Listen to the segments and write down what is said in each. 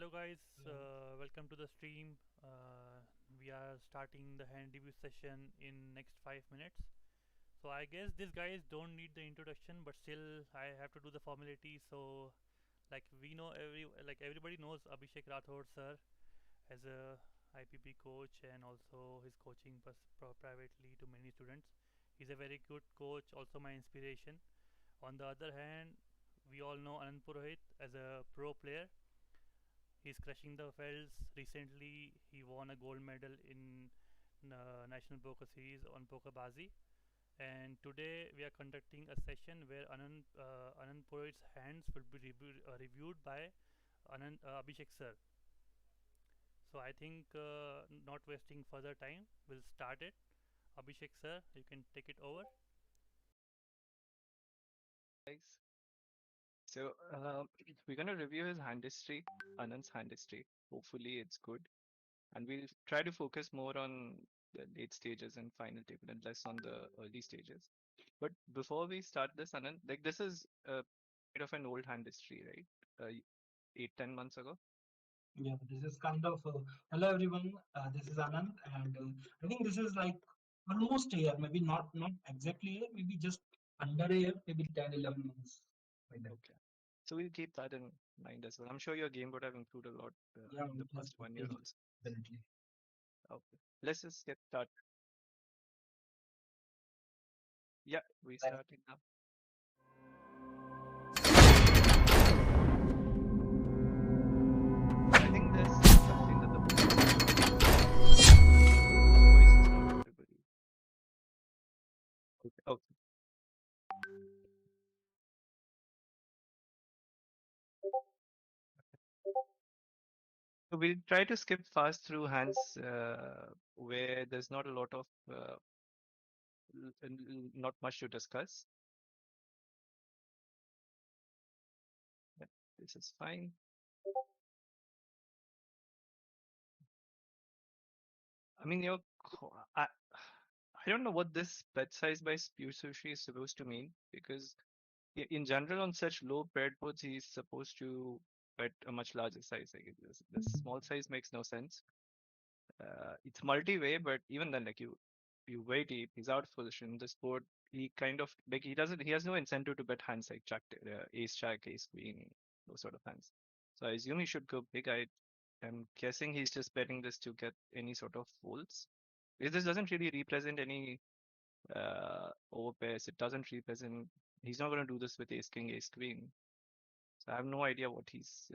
Hello guys, Yeah. welcome to the stream. We are starting the hand review session in next 5 minutes. So I guess these guys don't need the introduction, but still I have to do the formality. So like we know everybody knows Abhishek Rathod sir as a IPP coach and also his coaching privately to many students. He's a very good coach, also my inspiration. On the other hand, we all know Anant Purohit as a pro player. He's crushing the felds. Recently, he won a gold medal in National Poker Series on Pokerbazi. And today we are conducting a session where Anand Purohit's hands will be reviewed by Abhishek sir. So I think not wasting further time, we'll start it. Abhishek sir, you can take it over. Guys. We're going to review his hand history, Anand's hand history. Hopefully, it's good. And we'll try to focus more on the late stages and final table and less on the early stages. But before we start this, Anand, like this is a bit of an old hand history, right? 8, 10 months ago. Yeah, this is kind of hello everyone. This is Anant, and I think this is like almost a year, maybe not exactly a year, maybe just under a year, maybe 10, 11 months like that. Okay. So we'll keep that in mind as well. I'm sure your game would have improved a lot Yeah, in the it has past 1 year changed also. definitely. Okay. Let's just get started. Yeah, we Right. started now. I think there's something that the whose voice is not audible. Okay. Okay. So we'll try to skip fast through hands where there's not a lot of not much to discuss. Yeah, this is fine. I mean, I don't know what this bet size by Spew Sushi is supposed to mean because in general on such low paired boards he's supposed to bet a much larger size. Like this small size makes no sense. It's multi-way, but even then, like you way deep, he's out of position. This board, he kind of like he has no incentive to bet hands like ace jack, ace queen, those sort of hands. So I assume he should go big. I'm guessing he's just betting this to get any sort of folds. Because this doesn't really represent any overpairs. It doesn't represent. He's not going to do this with ace king, ace queen. So I have no idea what he's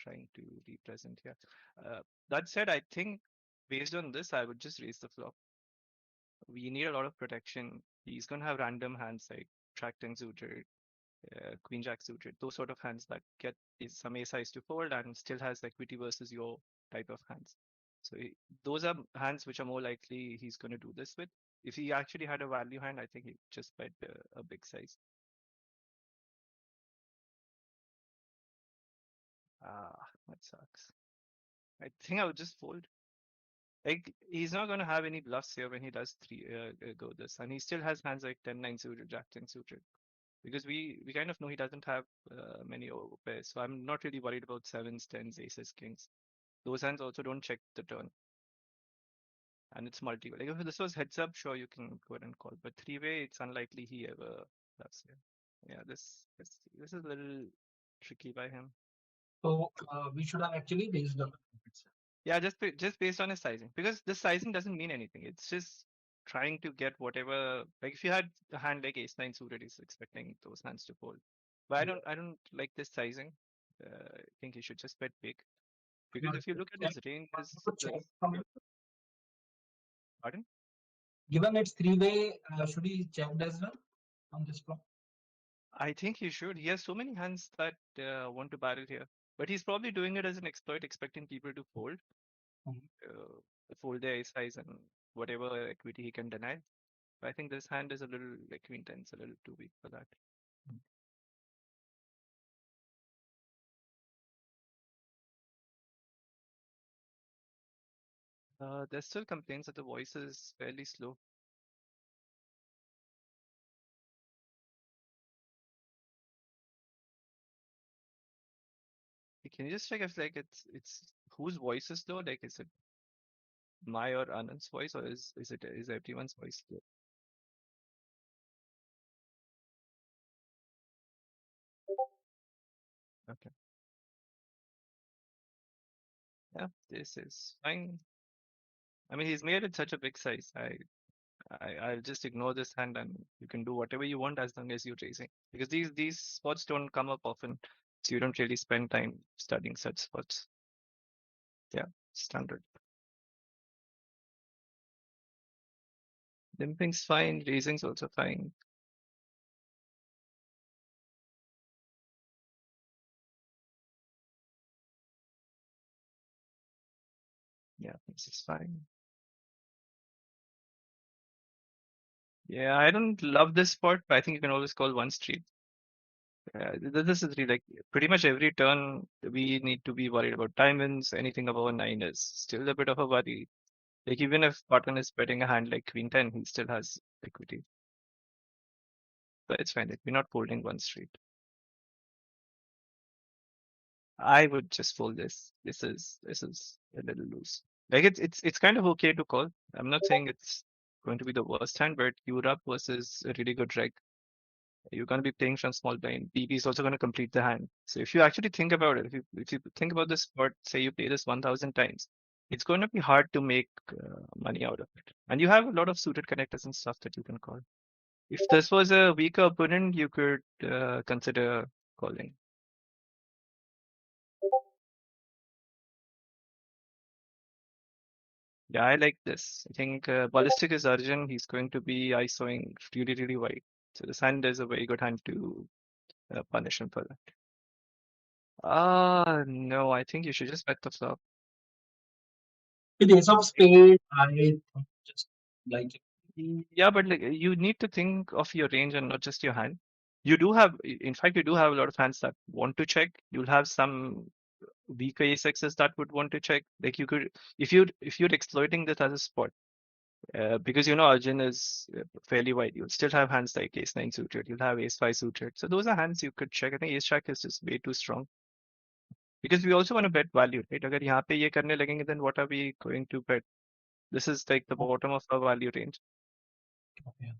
trying to represent here. That said, I think based on this, I would just raise the flop. We need a lot of protection. He's going to have random hands like Jack 10 suited, Queen Jack suited, those sort of hands that get some ace size to fold and still has equity versus your type of hands. So those are hands which are more likely he's going to do this with. If he actually had a value hand, I think he'd just bet a big size. Ah, that sucks. I think I would just fold. Like he's not going to have any bluffs here when he does go this, and he still has hands like 10-9 suited, Jack 10 suited. Because we kind of know he doesn't have many overpairs, so I'm not really worried about sevens, tens, aces, kings. Those hands also don't check the turn, and it's multi-way. Like if this was heads up, sure you can go ahead and call, but three-way, it's unlikely he ever bluffs here. Yeah, this is a little tricky by him. So we should have actually raised the profits. Yeah, just based on his sizing, because the sizing doesn't mean anything. It's just trying to get whatever. Like if you had a hand like ace nine suited, he's expecting those hands to fold. But Yeah. I don't like this sizing. I think he should just bet big because Want if you to look at check, his range, want to check this from it. pardon. Given it's three-way, should he check as well on this flop? I think he should. He has so many hands that want to barrel here, but he's probably doing it as an exploit, expecting people to Mhm. fold their ace size and whatever equity he can deny. But I think this hand is a little like queen ten's a little too weak for that. There's still complaints that the voice is fairly slow. Can you just check if like it's whose voice is low? Like is it my or Anand's voice, or is everyone's voice low? Okay. Yeah, this is fine. I mean, he's made it such a big size. I'll just ignore this hand and you can do whatever you want as long as you're raising. Because these spots don't come up often, so you don't really spend time studying such spots. Yeah, standard. Limping's fine, raising's also fine. Yeah, this is fine. Yeah, I don't love this spot, but I think you can always call one street. This is really like pretty much every turn we need to be worried about diamonds. Anything above 9 is still a bit of a worry. Like even if Button is betting a hand like Queen 10, he still has equity. But it's fine. Like, we're not folding one street. I would just fold this. This is a little loose. Like it's kind of okay to call. I'm not saying it's going to be the worst hand, but you're up versus a really good reg. You're going to be playing from small blind. BB is also going to complete the hand. So if you actually think about it, if you think about this spot, say you play this 1,000 times, it's going to be hard to make money out of it. And you have a lot of suited connectors and stuff that you can call. If this was a weaker opponent, you could consider calling. Yeah, I like this. I think Ballistic is Arjun. He's going to be ISOing really, really wide. So this hand is a very good hand to punish him for that. No, I think you should just bet the flop. With ace of spade, I think just like it. Yeah, but like you need to think of your range and not just your hand. You do have, in fact, you do have a lot of hands that want to check. You'll have some weaker ace X's that would want to check. Like you could, if you're exploiting this as a spot, because you know Arjun is fairly wide. You'll still have hands like ace 9 suited. You'll have ace 5 suited. So those are hands you could check. I think ace jack is just way too strong. Because we also want to bet value, right? अगर यहाँ पे ये करने लगेंगे, then what are we going to bet? This is like the bottom of our value range. Okay.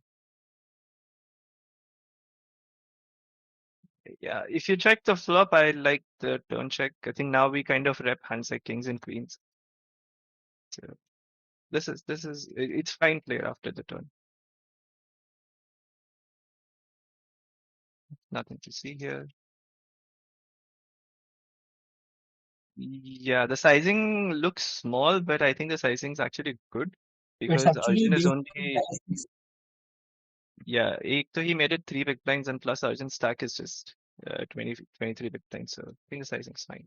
Yeah, if you check the flop, I like the turn check. I think now we kind of rep hands like kings and queens. So this is it's fine play after the turn. Nothing to see here. Yeah, the sizing looks small, but I think the sizing is actually good It's because actually Arjun is based on only, ballistics. yeah, so he made it 3 big blinds and plus Arjun's stack is just 23 big blinds. So I think the sizing is fine.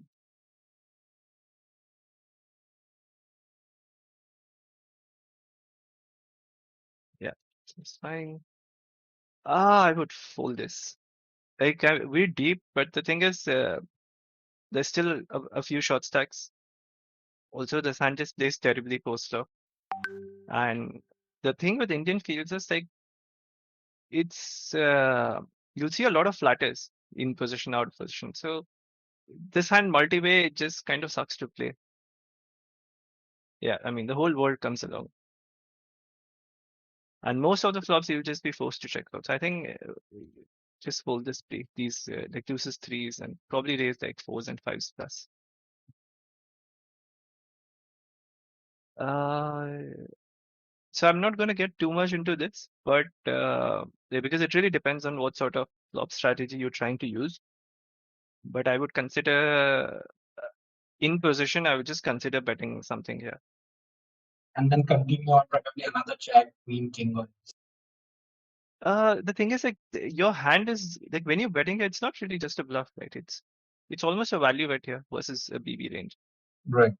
Yeah, so it's fine. I would fold this. Like we're deep, but the thing is, there's still a few short stacks. Also, the hand just plays terribly post flop. And the thing with Indian fields is like it's you'll see a lot of flatters in position out of position. So this hand multi-way just kind of sucks to play. Yeah, I mean the whole world comes along. And most of the flops you'll just be forced to check out. So I think just fold this play, these like deuces, threes, and probably raise like fours and fives plus. Uh, So I'm not going to get too much into this, but yeah, because it really depends on what sort of flop strategy you're trying to use. But I would consider in position, I would just consider betting something here. And then continue on probably another check, queen, king, or The thing is like your hand is like when you're betting, it's not really just a bluff, right? It's almost a value bet here versus a BB range, right,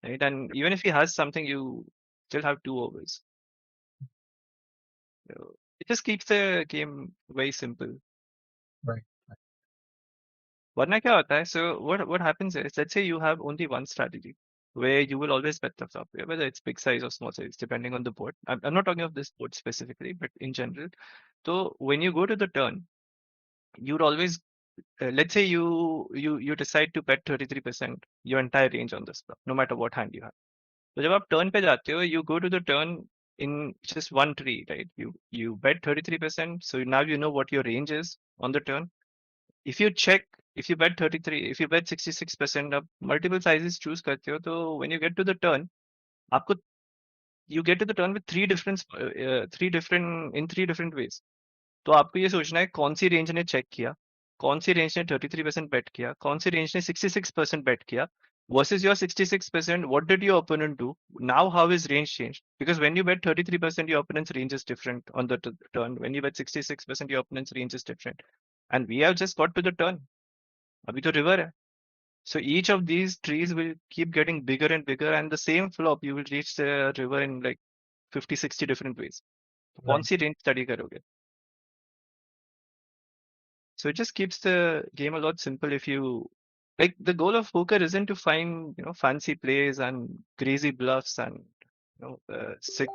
right? And even if he has something, you still have 2 overs. So it just keeps the game very simple. right. वरना क्या होता है? So what happens is, let's say you have only one strategy where you will always bet the flop, whether it's big size or small size, depending on the board. I'm not talking of this board specifically, but in general. So when you go to the turn, you'd always let's say you decide to bet 33% your entire range on this flop, no matter what hand you have. तो जब आप turn पे जाते हो, you go to the turn in just one tree, right? You bet 33%, so now you know what your range is on the turn. If you check, if you bet 33, if you bet 66%, आप multiple sizes choose करते हो, तो when you get to the turn, आपको you get to the turn with three different ways. तो आपको ये सोचना है कौन सी रेंज ने चेक किया, कौन सी रेंज ने 33% बेट किया, कौन सी रेंज ने 66% बेट किया versus your 66%. What did your opponent do? Now how is range changed? Because when you bet 33%, your opponent's range is different on the turn. When you bet 66%, your opponent's range is different. And we have just got to the turn. अभी तो river है. So each of these trees will keep getting bigger and bigger, and the same flop you will reach the river in like 50, 60 different ways. कौन Right. सी range study करोगे? So it just keeps the game a lot simple if you like the goal of poker isn't to find, fancy plays and crazy bluffs and sick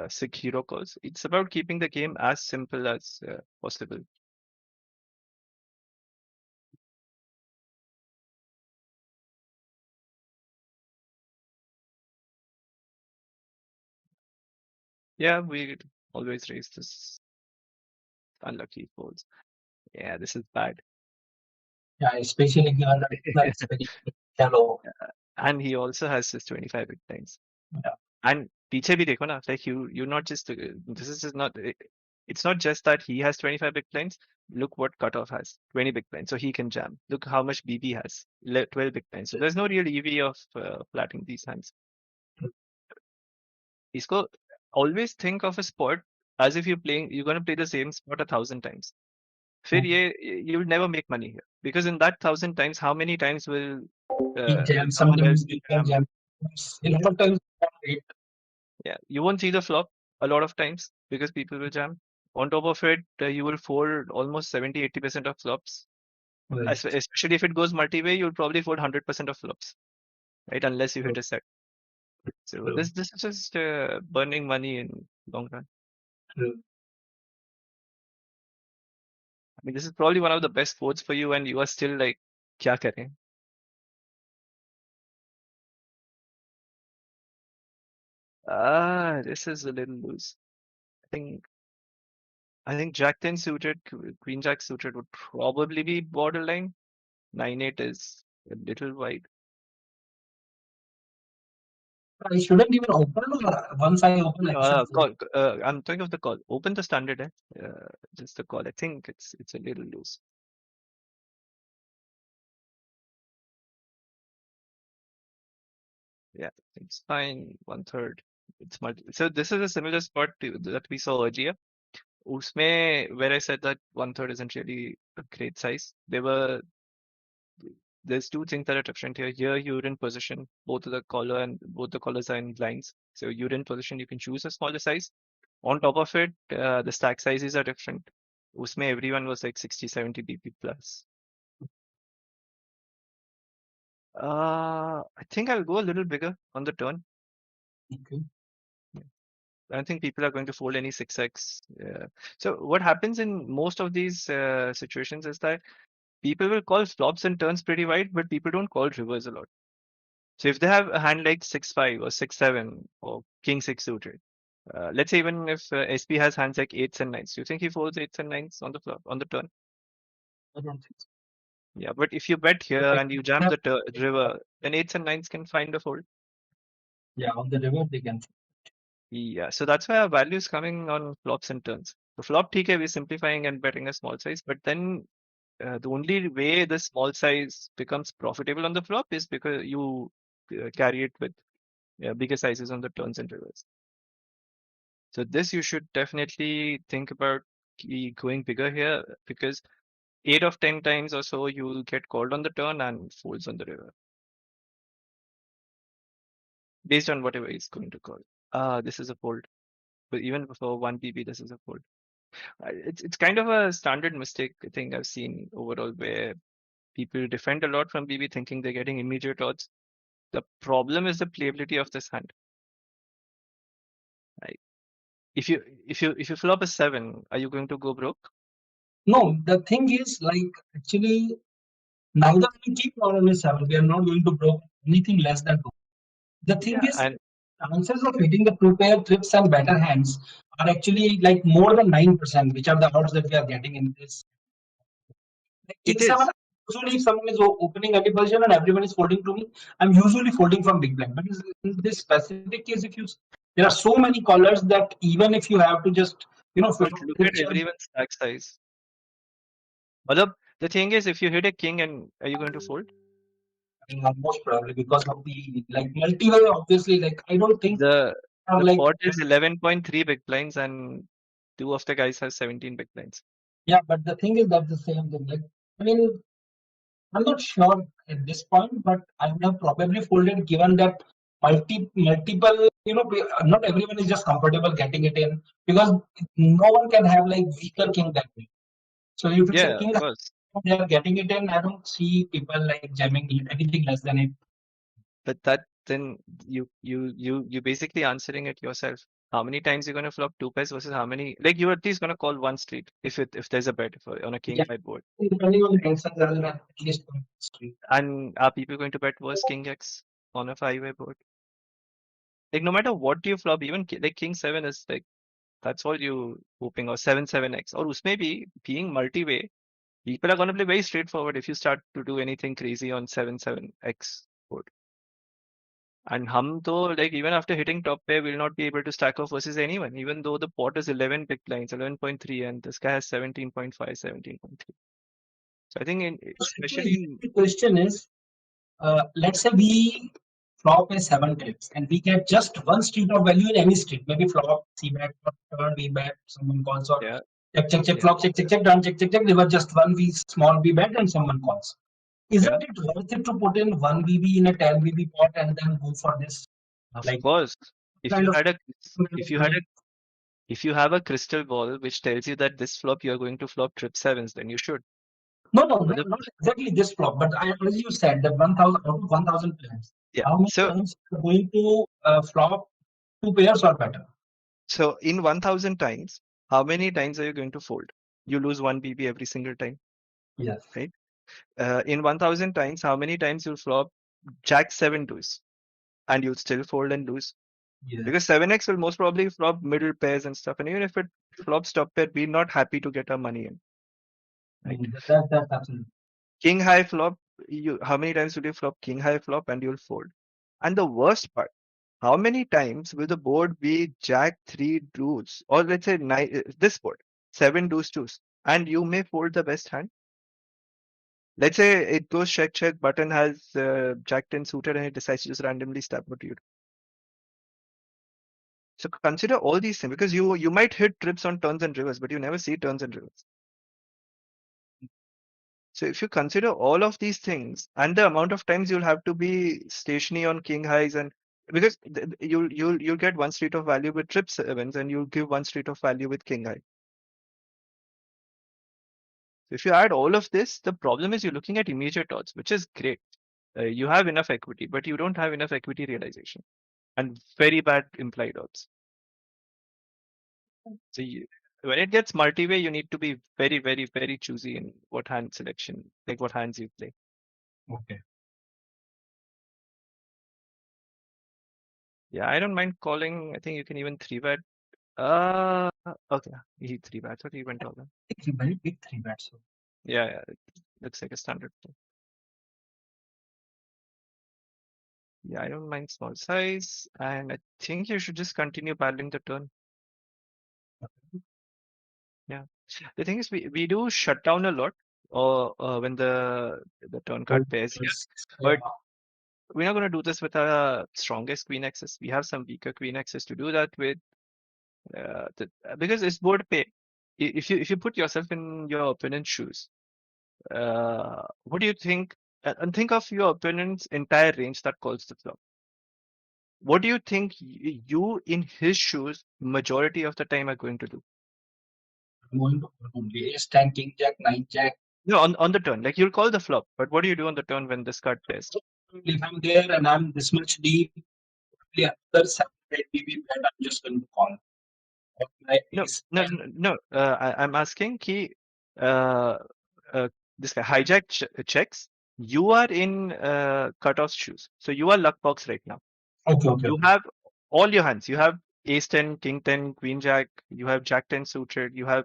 sick hero calls. It's about keeping the game as simple as possible. Yeah, we always raise this unlucky folds. Yeah, this is bad. Yeah, especially given that it's very shallow. And he also has his 25 big blinds. Yeah. And पीछे भी देखो ना, like you not just this is just not it's not just that he has 25 big blinds. Look what cutoff has 20 big blinds, so he can jam. Look how much BB has 12 big blinds. So there's no real EV of flatting these hands. इसको always think of a spot as if you're going to play the same spot 1,000 times. फिर you will never make money here because in that 1,000 times, how many times will He jams someone else sometimes, he can jam? jam. A lot of times, it, Yeah, you won't see the flop a lot of times because people will jam. On top of it, you will fold almost 70-80% of flops. right. Especially if it goes multi-way, you'll probably fold 100% of flops, right? Unless you True, hit a set. So true, this is just burning money in long run. true. I mean, this is probably one of the best sports for you, and you are still like, क्या करें? This is a little loose. I think Jack 10 suited, Queen Jack suited would probably be borderline. 9-8 is a little wide. I shouldn't even open, or once I open, I should fold. Call. I'm talking of the call. Open the standard, just the call. I think it's a little loose. Yeah, it's fine. 1/3. It's multi. So this is a similar spot that we saw earlier. Usme, where I said that 1/3 isn't really a great size. There's two things that are different here. Here you're in position. Both the collars are in blinds. So you're in position. You can choose a smaller size. On top of it, the stack sizes are different. Usme everyone was like 60, 70 BP plus. I think I'll go a little bigger on the turn. Okay. I don't think people are going to fold any 6x. So what happens in most of these situations is that people will call flops and turns pretty wide, but people don't call rivers a lot. So if they have a hand like 6-5 or 6-7 or king 6 suited, let's say even if SP has hands like 8s and 9s, do you think he folds 8s and 9s on the flop on the turn? I don't think so. Yeah, but if you bet here But and you jam the river, then 8s and 9s can find a fold. yeah, on the river, they can. Yeah, so that's why our value is coming on flops and turns. The flop, TK, we're simplifying and betting a small size, but then the only way the small size becomes profitable on the flop is because you carry it with bigger sizes on the turns and rivers. So this you should definitely think about going bigger here because 8 of 10 times or so you'll get called on the turn and folds on the river based on whatever he's going to call. This is a fold. But even before 1 PB, this is a fold. It's kind of a standard mistake I think I've seen overall where people defend a lot from BB thinking they're getting immediate odds. The problem is the playability of this hand. Right? If you flop a 7, are you going to go broke? No, the thing is like actually neither we keep on a 7. We are not going to block anything less than 2. The thing Yeah, is, and chances of hitting the 2 pair trips and better hands are actually like more than 9%, which are the odds that we are getting in this. Like it King 7, is. usually if someone is opening early position and everyone is folding to me, I'm usually folding from big blind. But in this specific case, if there are so many callers that even if you have to just, But flop look trip at check, everyone's stack size. Although the thing is, if you hit a king, and are you going to fold? most probably because of the like multi-way, obviously, like I don't think The are the like pot is 11.3 big blinds, and two of the guys have 17 big blinds. yeah, but the thing is that the same thing. Like I mean, I'm not sure at this point, but I would have probably folded given that multiple, not everyone is just comfortable getting it in because no one can have like weaker king that way. So if it's a Yeah, of king, course. they are getting it in. I don't see people like jamming anything less than it. But that then you basically answering it yourself. How many times you're gonna flop two pairs versus how many, like you're at least gonna call one street if there's a bet on a king Yeah, high board. depending on the tensions, rather than at least one street. And are people going to bet worse king X on a five-way board? Like no matter what you flop, even like king seven is like that's all you hoping, or seven seven X, or usme bhi being multi-way, people are gonna play very straightforward if you start to do anything crazy on seven seven X board. And hum though, like even after hitting top pair, will not be able to stack off versus anyone, even though the pot is 11 big blinds, 11.3, and this guy has 17.5, 17.3. So I think Actually, especially here in, the question is, let's say we flop a 7 trips and we get just one street of value in any street. Maybe flop, C bet, or turn, V bet, someone calls, or yeah, check, check, check, yeah, flop, check, check, check, turn, check, check, check. There was just one V small V bet and someone calls. yeah, Isn't it worth it to put in one VB in a 10 VB pot and then go for this? of Like course. If kind you of had a, if you had money? a, if you have a crystal ball which tells you that this flop you are going to flop trip sevens, then you should. No, no, But the, not exactly this flop, but as you said, that 1,000 out of 1,000 times, yeah, how many so times are going to flop 2 pairs or better? so in 1,000 times, how many times are you going to fold? You lose one BB every single time, Yes. right? In 1,000 times, how many times you'll flop Jack seven deuce and you'll still fold and lose? Because Yes. 7x will most probably flop middle pairs and stuff. And even if it flops top pair, we're not happy to get our money in, right? That's absolutely. King high flop, how many times will you flop king high flop and you'll fold? And the worst part, how many times will the board be Jack three deuce, or let's say this board, seven deuce deuce, and you may fold the best hand? Let's say it goes check check, button has Jack 10 suited and it decides to just randomly stab. What do you do? So consider all these things because you might hit trips on turns and rivers, but you never see turns and rivers. So if you consider all of these things and the amount of times you'll have to be stationary on king highs, and because you'll get one street of value with trip sevens and you'll give one street of value with king high. So if you add all of this, the problem is you're looking at immediate odds, which is great. You have enough equity, but you don't have enough equity realization and very bad implied odds. So when it gets multi-way, you need to be very, very, very choosy in what hand selection, like what hands you play. Okay. Yeah, I don't mind calling. I think you can even three bet. Okay, he three bet. I thought he went all in. It's a very big 3 bets. So Yeah, yeah, it looks like a standard play. Yeah, I don't mind small size, and I think you should just continue battling the turn. Yeah, the thing is, we do shut down a lot, or when the turn card pairs here, yeah. but we're not going to do this with our strongest queen axis. We have some weaker queen axis to do that with, because it's board pay. If you put yourself in your opponent's shoes, what do you think? And think of your opponent's entire range that calls the flop. What do you think you in his shoes majority of the time are going to do? I'm going to put only ace 10, king jack, 9 jack. No, on the turn, like you'll call the flop, but what do you do on the turn when this card plays? If I'm there and I'm this much deep, the other side maybe bet, I'm just going to call. My No, ace no, 10. no. I'm asking, uh, uh, this guy hijack checks, you are in cutoff shoes. So you are luck box right now. Okay, okay, You okay. have all your hands. You have ace 10, king 10, queen jack. You have jack 10 suited. You have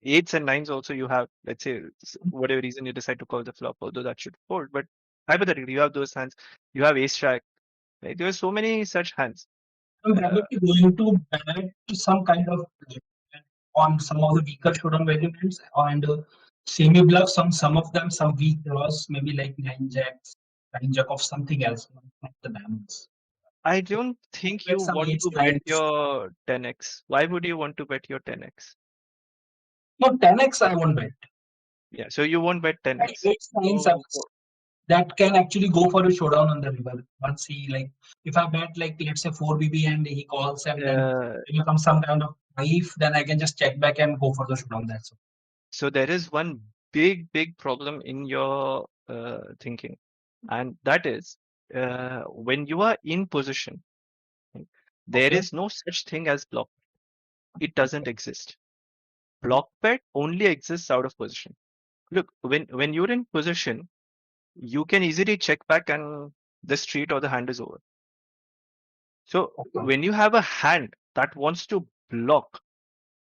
eights and nines also. You have, let's say, whatever reason you decide to call the flop, although that should fold. But hypothetically, you have those hands. You have ace jack. Right? There are so many such hands. I'm Uh, probably going to bet some kind of on some of the weaker showdown elements and semi bluffs on some of them, some weak draws, maybe like nine jack of something else, not the diamonds. I don't think you Bet some want eights, to bet nines. your 10x. Why would you want to bet your 10x? No, 10x I won't bet. Yeah, so you won't bet Like 10x. eights, nines, So sevens. That can actually go for a showdown on the river. Once he like, if I bet like let's say 4 BB and he calls and then uh, it becomes some kind of knife, then I can just check back and go for the showdown. That's all. so there is one big problem in your thinking, and that is when you are in position, right, there Okay. is no such thing as block. It doesn't Okay. exist. Block bet only exists out of position. Look, when you're in position, you can easily check back and the street or the hand is over. So Okay. when you have a hand that wants to block,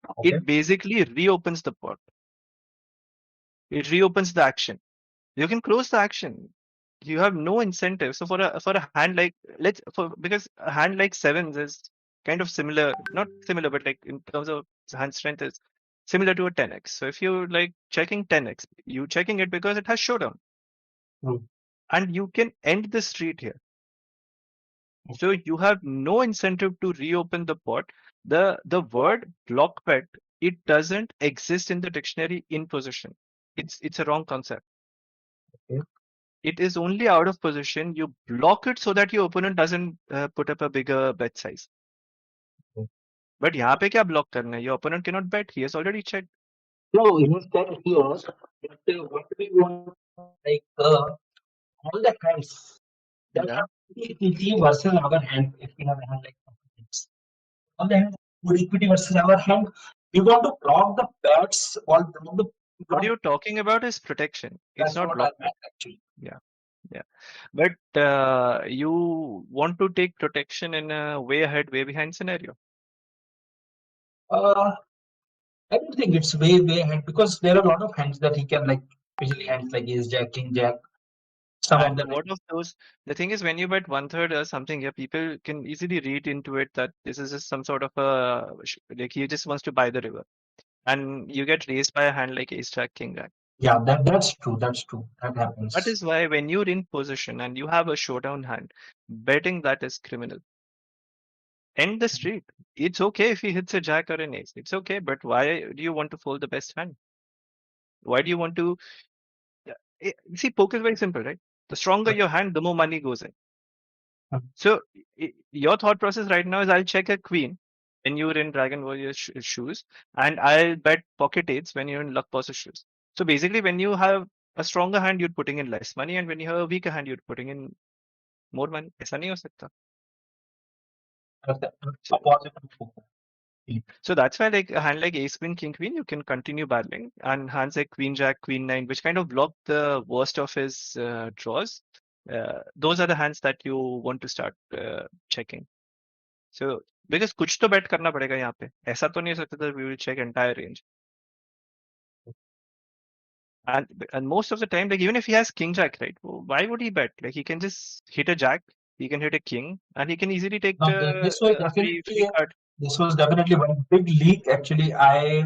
Okay. it basically reopens the pot. It reopens the action. You can close the action. You have no incentive. So for a hand like let's for because a hand like sevens is kind of similar, not similar, but like in terms of hand strength is similar to a 10x. So if you like checking 10x, you checking it because it has showdown, Hmm. and you can end the street here. So Okay. you have no incentive to reopen the pot. The word block bet, it doesn't exist in the dictionary in position. It's a wrong concept. Okay. It is only out of position. You block it so that your opponent doesn't put up a bigger bet size. Okay. But यहाँ पे क्या block करना है? Your opponent cannot bet. He has already checked. No, instead he was, but what we want like all the hands that Yeah. are equity versus our hand. If we have a hand like this, all the hands good equity versus our hand. We want to block the bets or block the What block. you're talking about is protection. It's That's not what I block bet. meant actually. Yeah. Yeah. But you want to take protection in a way ahead, way behind scenario. Uh, I don't think it's way ahead because there are a lot of hands that he can like, especially hands like Ace Jack, King Jack. Some of And them like what of those? The thing is, when you bet one third or something, yeah, people can easily read into it that this is just some sort of a like he just wants to buy the river, and you get raised by a hand like Ace Jack, King Jack. yeah, that's true. That's true. That That happens. is why when you're in position and you have a showdown hand, betting that is criminal. End the street. It's okay if he hits a jack or an ace. It's okay, but why do you want to fold the best hand? Why do you want to? See, poker is very simple, right? The stronger your hand, the more money goes in. So your thought process right now is I'll check a queen when you're in Dragon Warrior shoes, and I'll bet pocket eights when you're in Luck Boss shoes. So basically, when you have a stronger hand, you're putting in less money, and when you have a weaker hand, you're putting in more money. ऐसा नहीं हो सकता. That's the So, opposite of poker. so that's why like a hand like Ace Queen, King Queen, you can continue battling, and hands like Queen Jack, Queen Nine, which kind of block the worst of his draws. Those are the hands that you want to start checking. So because कुछ तो bet करना पड़ेगा यहाँ पे. ऐसा तो नहीं हो सकता that we will check entire range. And most of the time, like even if he has king jack, right? Why would he bet? Like he can just hit a jack, he can hit a king, and he can easily take Now, the this was free definitely card. one big leak. Actually, I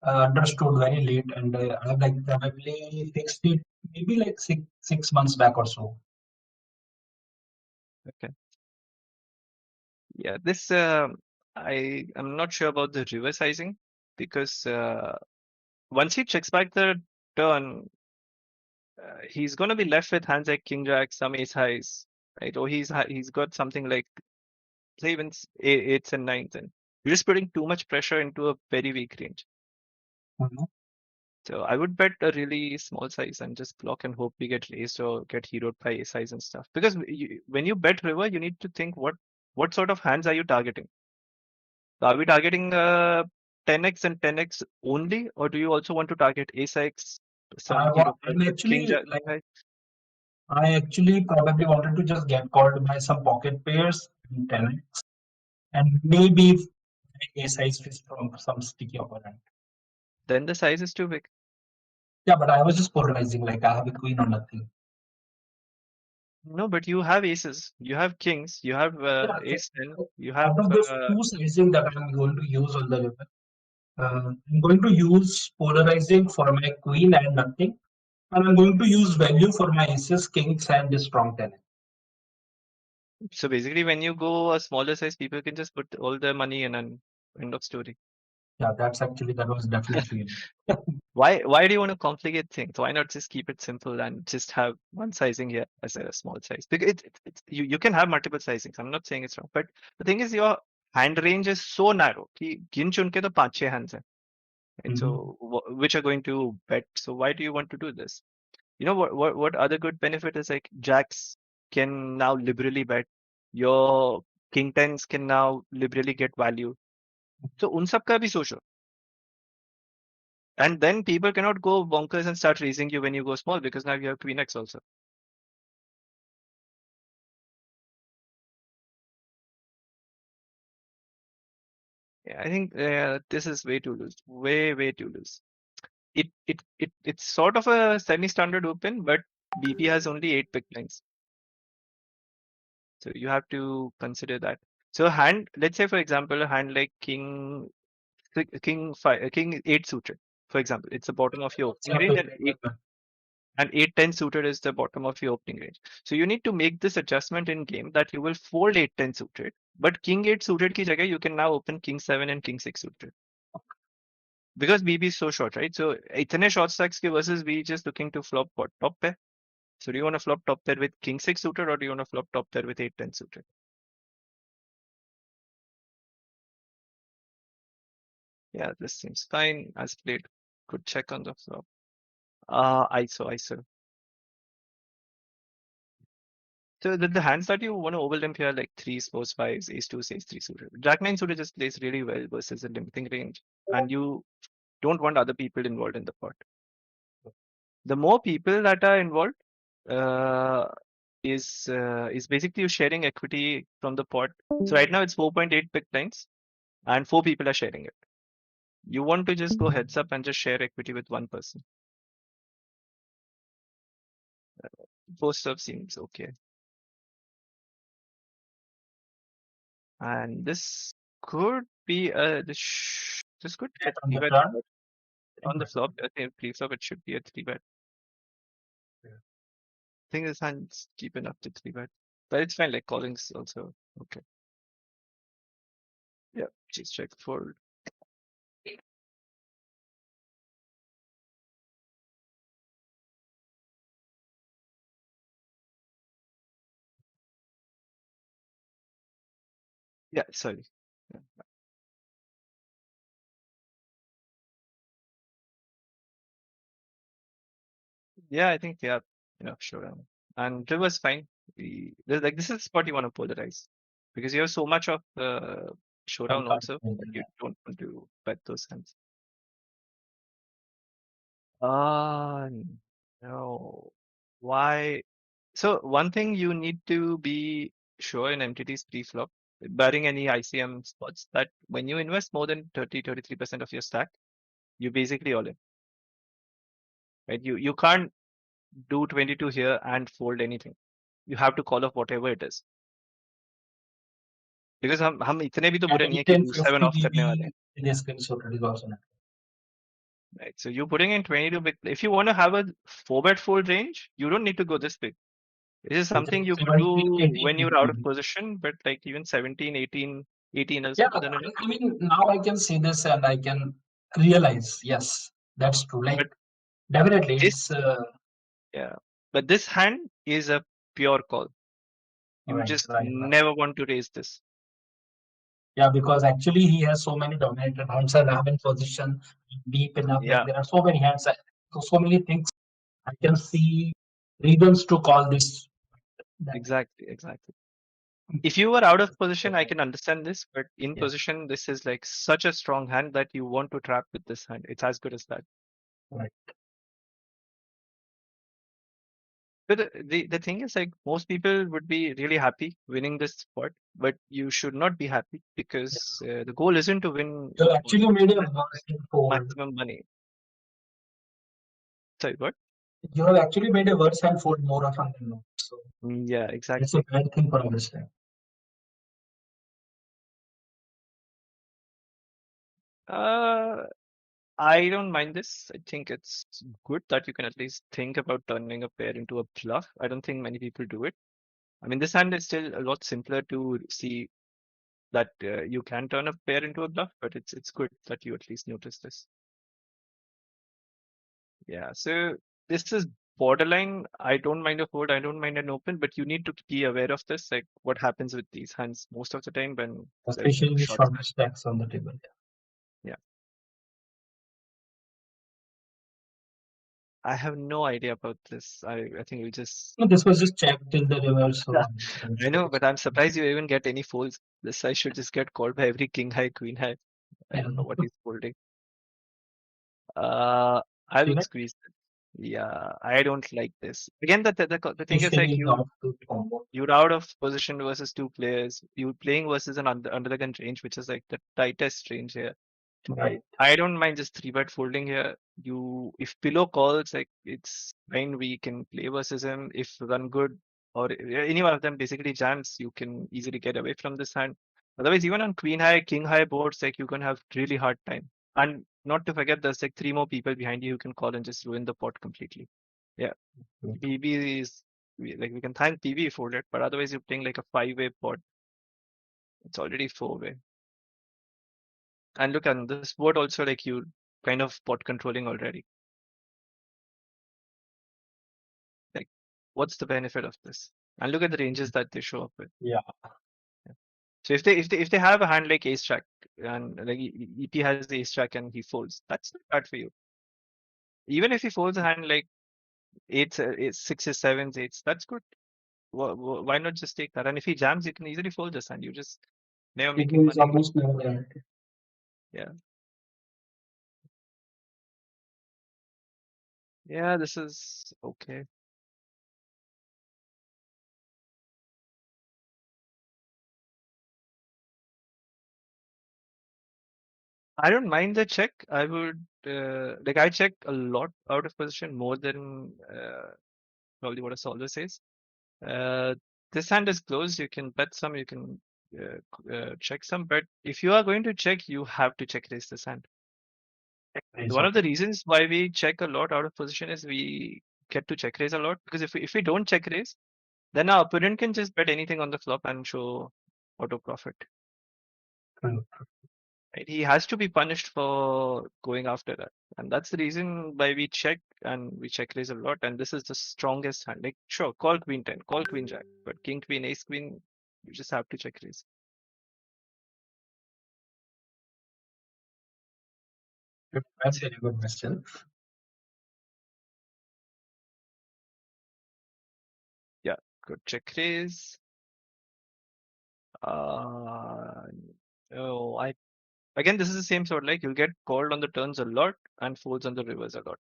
understood very late, and I have like probably fixed it maybe like 6 months back or so. Okay. Yeah, this I am not sure about the river sizing because once he checks back the turn, he's gonna be left with hands like king jack, some ace highs, right? Or he's got something like say even eights and nines, and you're just putting too much pressure into a very weak range. Mhm. So I would bet a really small size and just block and hope we get raised or get heroed by ace size and stuff. Because when you bet river, you need to think what sort of hands are you targeting? So are we targeting 10x and 10x only, or do you also want to target ace x, some I hero wa- cards I'm with king actually jack? like I actually probably wanted to just get called by some pocket pairs in 10x and maybe a size fish from some sticky opponent. Then the size is too big. Yeah, but I was just polarizing, like I have a queen or nothing. No, but you have aces, you have kings, you have Yeah, so ace 10, you have out of those two sizing that I'm going to use on the river, I'm going to use polarizing for my queen and nothing, and I'm going to use value for my aces, kings, and the strong 10. so basically when you go a smaller size, people can just put all their money in and end of story. Yeah, that was definitely it. Why do you want to complicate things? Why not just keep it simple and just have one sizing here as a small size? Because you can have multiple sizings. I'm not saying it's wrong, but the thing is your hand range is so narrow कि गिन चुन के तो 5-6 hands हैं. And Mhm. so which are going to bet. So why do you want to do this? You know what other good benefit is, like jacks can now liberally bet. Your king tens can now liberally get value. So उन सब का भी सोचो. And then people cannot go bonkers and start raising you when you go small because now you have queen x also. Yeah, I think this is way too loose. Way too loose. It's sort of a semi-standard open, but BP has only 8 big blinds. So you have to consider that. So a hand, let's say for example, a hand like king 8 suited, for example, it's the bottom of your What's opening your range, and favorite 8 weapon? and 8-10 suited is the bottom of your opening range. So you need to make this adjustment in game that you will fold 8-10 suited, but king 8 suited ki jagah you can now open king 7 and king 6 suited. Because BB is so short, right? So itne short stacks ke versus we just looking to flop what? Top pair. So do you want to flop top pair with king 6 suited, or do you want to flop top pair with 8-10 suited? Yeah, this seems fine as played. Good check on the flop. ISO. So the hands that you want to overlimp here, like 3s, 4s, 5s, ace 2s, ace 3 suited. Jack 9 suited just plays really well versus a limiting range, and you don't want other people involved in the pot. The more people that are involved, uh, is basically you sharing equity from the pot. So right now it's 4.8 big blinds, and 4 people are sharing it. You want to just go heads up and just share equity with one person. Post stuff seems okay. And this could be this could be a Bet on 3 the bet, turn. but on the flop, I think pre-flop it should be a 3 bet. Yeah. I think this hand's cheap enough to 3 bet, but it's fine. Like calling's also okay. Yeah, just check fold. Yeah, sorry. Yeah, yeah, I think showdown and river's fine. Like this is the spot you want to polarize because you have so much of Some showdown cards also in that you there. don't want to bet those hands. Uh, no. Why? So one thing you need to be sure in MTT's pre-flop, barring any ICM spots, that when you invest more than 33% of your stack, you basically all in. Right? You can't do 22 here and fold anything. You have to call off whatever it is. Because हम इतने भी तो And बुरे नहीं है कि 1050 7 off करने वाले हैं. BB in a screenshot is also not. Right? So you're putting in 22 big. If you want to have a 4-bet fold range, you don't need to go this big. It is I think something you could 17, do 18 when you're out of BB. position, but like even 17, 18 is Yeah, more than enough. I mean, now I can see this and I can realize, yes, that's true. Like, But definitely, this, it's yeah, but this hand is a pure call. You right, just right, right. never want to raise this. Yeah, because actually he has so many dominated hands and I'm in position deep enough. Like, Yeah, there are so many hands, so many things. I can see reasons to call this. That exactly. If you were out of That's position, I correct. can understand this, but in Yeah, position, this is like such a strong hand that you want to trap with this hand. It's as good as that. right. But the thing is, like, most people would be really happy winning this spot, but you should not be happy Yeah. because the goal isn't to win You the have pot. actually The made goal a is to worse make hand fold. maximum money. Sorry, what? You have actually made a worse hand fold more often than not. So Yeah, that's a exactly. bad thing for understand. Uh, I don't mind this. I think it's good that you can at least think about turning a pair into a bluff. I don't think many people do it. I mean, this hand is still a lot simpler to see that you can turn a pair into a bluff, but it's good that you at least notice this. Yeah, so this is borderline. I don't mind a fold, I don't mind an open, but you need to be aware of this, like what happens with these hands most of the time when there's like Especially with short short stack. stacks on the table. Yeah, I have no idea about this. I think we just No, this was just checked till the river, so I know, but I'm surprised you even get any folds. This I should just get called by every king high, queen high. I yeah, don't know what he's folding. Uh, I see would that squeeze it. Yeah, I don't like this. Again, the thing is like especially the offsuit combo. you're out of position versus two players. You're playing versus an under the gun range, which is like the tightest range here. Right. I don't mind just three bet folding here. You if pillow calls, like it's fine. We can play versus him. If run good or any one of them basically jams, you can easily get away from this hand. Otherwise, even on queen high, king high boards, like you can have really hard time. And not to forget, there's like three more people behind you who can call and just ruin the pot completely. Yeah, PB is like we can thank PB for it, but otherwise you're playing like a five-way pot. It's already four-way. And look, on this board also like you kind of pot controlling already. Like, what's the benefit of this? And look at the ranges that they show up with. Yeah. Yeah. So if they have a hand like ace jack and like EP has the ace jack and he folds, that's not bad for you. Even if he folds a hand like eights, sixes, sevens, eights, that's good. Why not just take that? And if he jams, you can easily fold this hand. You just never It making is money again. almost never guaranteed. Yeah. Yeah, this is okay. I don't mind the check. I would like I check a lot out of position more than probably what a solver says. Uh, this hand is closed. You can bet some. You can check some. But if you are going to check, you have to check raise this hand. Raise One up. of the reasons why we check a lot out of position is we get to check raise a lot because if we don't check raise, then our opponent can just bet anything on the flop and show auto profit. True. Right? He has to be punished for going after that. And that's the reason why we check and we check raise a lot. And this is the strongest hand. Like, sure, call queen 10, call queen jack, but king, queen, ace, queen, you just have to check raise. That's a very good question. Yeah, good check raise. Uh, oh, again, this is the same sort. Like, you'll get called on the turns a lot and folds on the rivers a lot.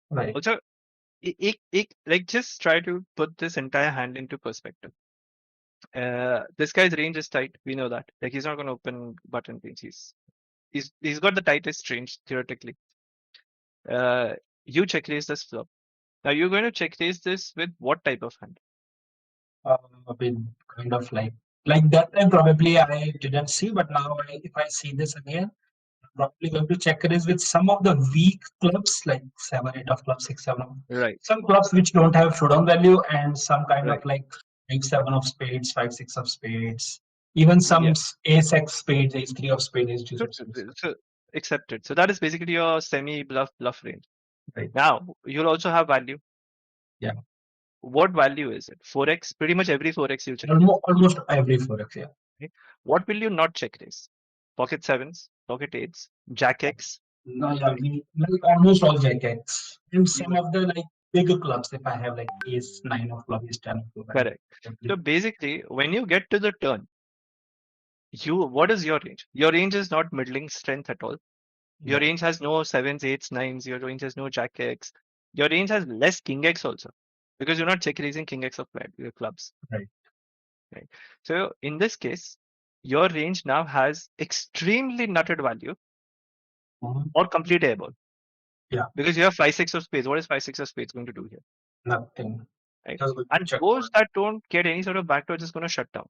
Right. Also, like, just try to put this entire hand into perspective. This guy's range is tight. We know that. Like he's not going to open button range. He's got the tightest range theoretically. Uh, you check raise this flop. Now you're going to check raise this with what type of hand? With kind of like that time probably I didn't see, but now if I see this again, I'm probably going to check it is with some of the weak clubs like 7, 8 of clubs, 6, 7 of Right, some clubs which don't have showdown value and some kind of right. like 5, 7 of spades, 5, 6 of spades, even some Yeah. ace X spades, ace 3 of spades, ace 2 So, of spades. so accepted. So that is basically your semi bluff range. Right. Now you'll also have value. Yeah. What value is it? 4x. Pretty much every 4x you'll check. Almost every forex, yeah. Okay. What will you not check raise? Pocket sevens, pocket eights, jack X. No, yeah, Right. we like almost all jack X. And some You of the like bigger clubs. If I have like ace nine of club, ace ten of club, and Correct. So everything. basically, when you get to the turn, what is your range? Your range is not middling strength at all. Your Right, range has no sevens, eights, nines. Your range has no jack X. Your range has less king X also, because you're not check raising king X of your clubs, right. right? So in this case, your range now has extremely nutted value Mhm. or complete airball, Yeah, because you have 5-6 of spades. What is 5-6 of spades going to do here, nothing. right? Just going to And check those one. that don't get any sort of backdoor is going to shut down.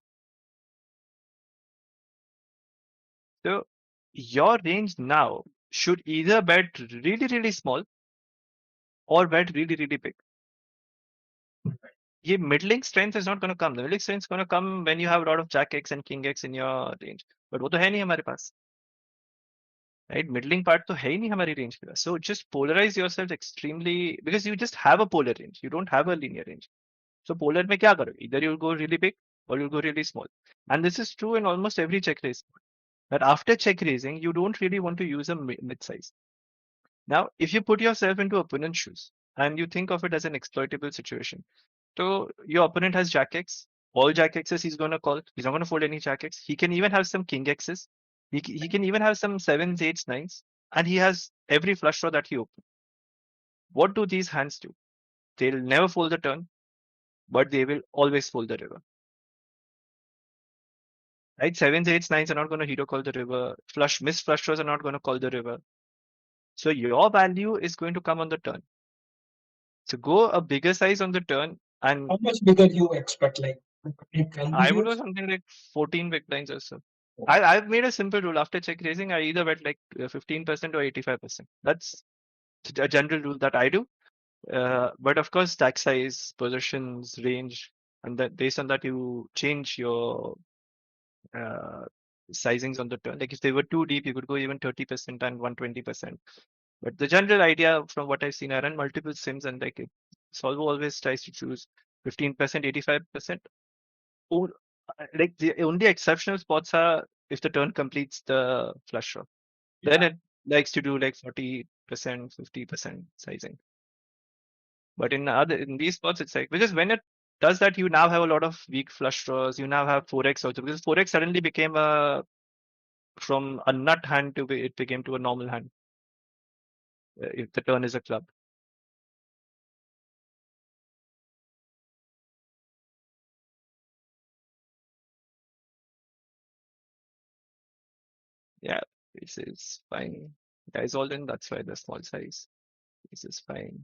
So your range now should either bet really, really small or bet really, really big. ये middling strength is not going to come. The middling strength is going to come when you have a lot of jack X and king X in your range. But वो तो है नहीं हमारे पास, right? Middling part तो है ही नहीं हमारी range के पास. So just polarize yourself extremely, because you just have a polar range. You don't have a linear range. So polar में क्या करो? Either you'll go really big or you'll go really small. And this is true in almost every check raise. That after check raising, you don't really want to use a mid size. Now, if you put yourself into opponent's shoes and you think of it as an exploitable situation, so your opponent has jack X, all jack X's he's going to call. He's not going to fold any jack X. He can even have some king X's. He can even have some sevens, eights, nines, and he has every flush draw that he opens. What do these hands do? They'll never fold the turn, but they will always fold the river. Right? Sevens, eights, nines are not going to hero call the river. Missed flush draws are not going to call the river. So your value is going to come on the turn. So go a bigger size on the turn, and How much bigger you expect? Like 12 I would go zeros? something like 14 big blinds or so. I've made a simple rule. After check raising, I either bet like 15% or 85%. That's a general rule that I do. But of course, stack size, positions, range, and that based on that, you change your uh, sizings on the turn. Like if they were too deep, you could go even 30% and 120%. But the general idea from what I've seen, I run multiple sims, and like Solvo always tries to choose 15%, 85%. Or like the only exceptional spots are if the turn completes the flush draw. Then Yeah, it likes to do like 40%, 50% sizing. But in these spots, it's like, because when it does that, you now have a lot of weak flush draws. You now have 4x also, because 4x suddenly became from a nut hand to it became to a normal hand if the turn is a club. Yeah, this is fine. Guys all in, that's why the small size. This is fine.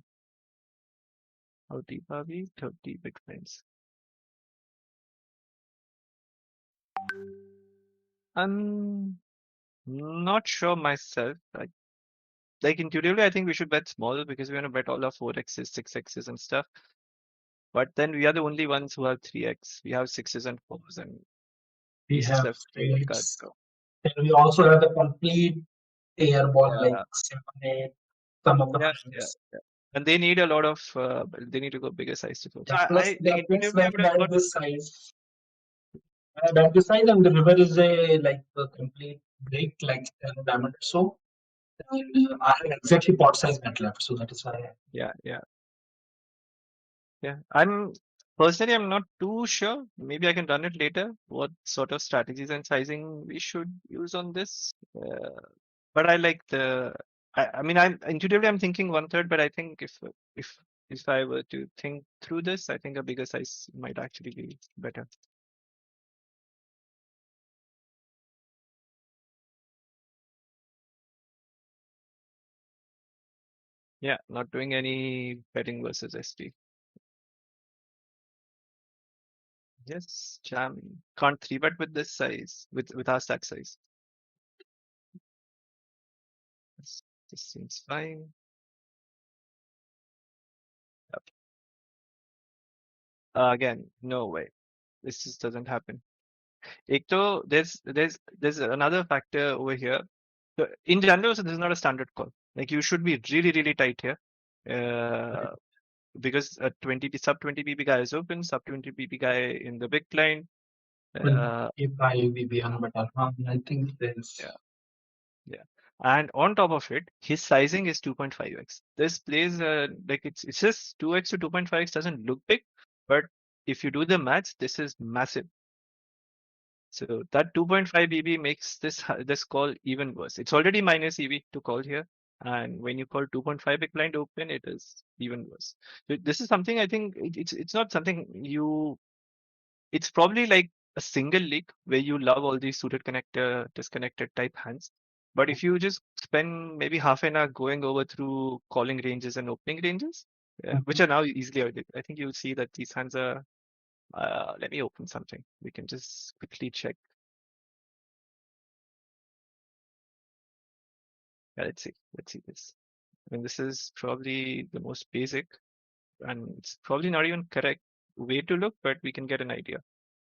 How deep are we? 30 big blinds. I'm not sure myself. Like intuitively, I think we should bet small because we want to bet all our 4x's, 6x's and stuff. But then we are the only ones who have 3x. We have 6s and 4s and we aces have left to bet cards. straights. So Then we also have the complete air ball like yeah, 7, 8, some of the yeah, yeah, hands. yeah. And they need a lot of, they need to go bigger size to fold. So Yeah, plus I like the twins intuitively I when would I have bet thought, this size. When I bet this size and the river is a like a complete break, like 10 diamond or so. And I have exactly pot size bet left, so that is why. yeah, yeah, yeah. I'm not too sure. Maybe I can run it later. What sort of strategies and sizing we should use on this? But I like the. I mean, I'm intuitively I'm thinking 1/3, but I think if if I were to think through this, I think a bigger size might actually be better. Yeah, not doing any betting versus SP. Yes, jam. Can't three bet with this size, with our stack size. This seems fine. Yep. Again, no way. This just doesn't happen. एक तो there's another factor over here. So in general, so this is not a standard call. Like you should be really, really tight here. Uh, because a 20 sub 20 pp guy is open, sub 20 pp guy in the big blind. Well, Uh, if I be on better, I think there's yeah, yeah. And on top of it, his sizing is 2.5x. This plays like it's just 2x to 2.5x doesn't look big, but if you do the maths, this is massive. So that 2.5 EV makes this call even worse. It's already minus EV to call here, and when you call 2.5 big blind open, it is even worse. So this is something I think it's not something you. It's probably like a single league where you love all these suited connector disconnected type hands. But if you just spend maybe half an hour going over through calling ranges and opening ranges, which Mhm. are now easily available, I think you'll see that these hands are. Let me open something. We can just quickly check. Let's see. Let's see this. I mean, this is probably the most basic, and it's probably not even correct way to look, but we can get an idea.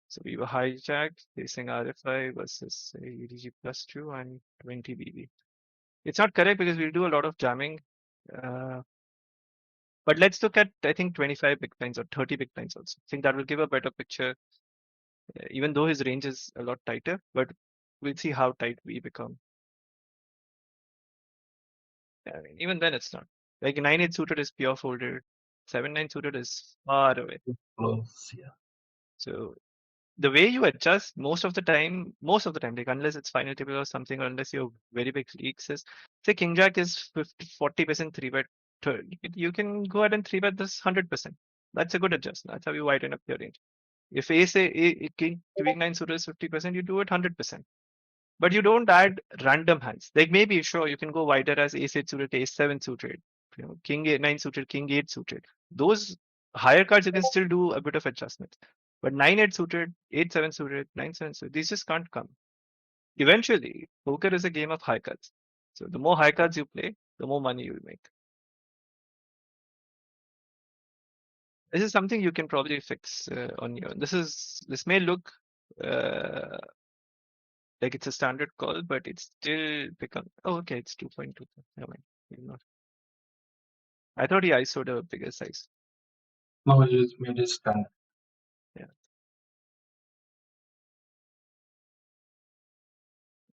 So we were hijacked facing RFI versus say, UDG +2 and 20 BB. It's not correct because we'll do a lot of jamming. Uh, but let's look at, I think, 25 big blinds or 30 big blinds also. I think that will give a better picture, even though his range is a lot tighter, but we'll see how tight we become. I mean, even then it's not. Like 9-8 suited is pure folded. 7-9 suited is far away. Close, yeah. So the way you adjust most of the time, like unless it's final table or something, or unless you're very big leagues, is say King Jack is 40% three bet. You can go ahead and three bet this 100%. That's a good adjust. That's how you widen up your range. If King Queen 9 suited is 50%, you do it 100%. But you don't add random hands. Like maybe sure you can go wider as ace 8 suited, ace 7 suited, king 9 suited, king 8 suited. Those higher cards you can still do a bit of adjustment. But 9-8 suited, 8-7 suited, 9-7 suited, these just can't come. Eventually, poker is a game of high cards. So the more high cards you play, the more money you'll make. This is something you can probably fix on your. This may look uh, like it's a standard call, but it's still become. Oh, okay, it's 2.2. Never mind. Ignore. I thought he ISO'd a bigger size. No, you just made it stand. Yeah.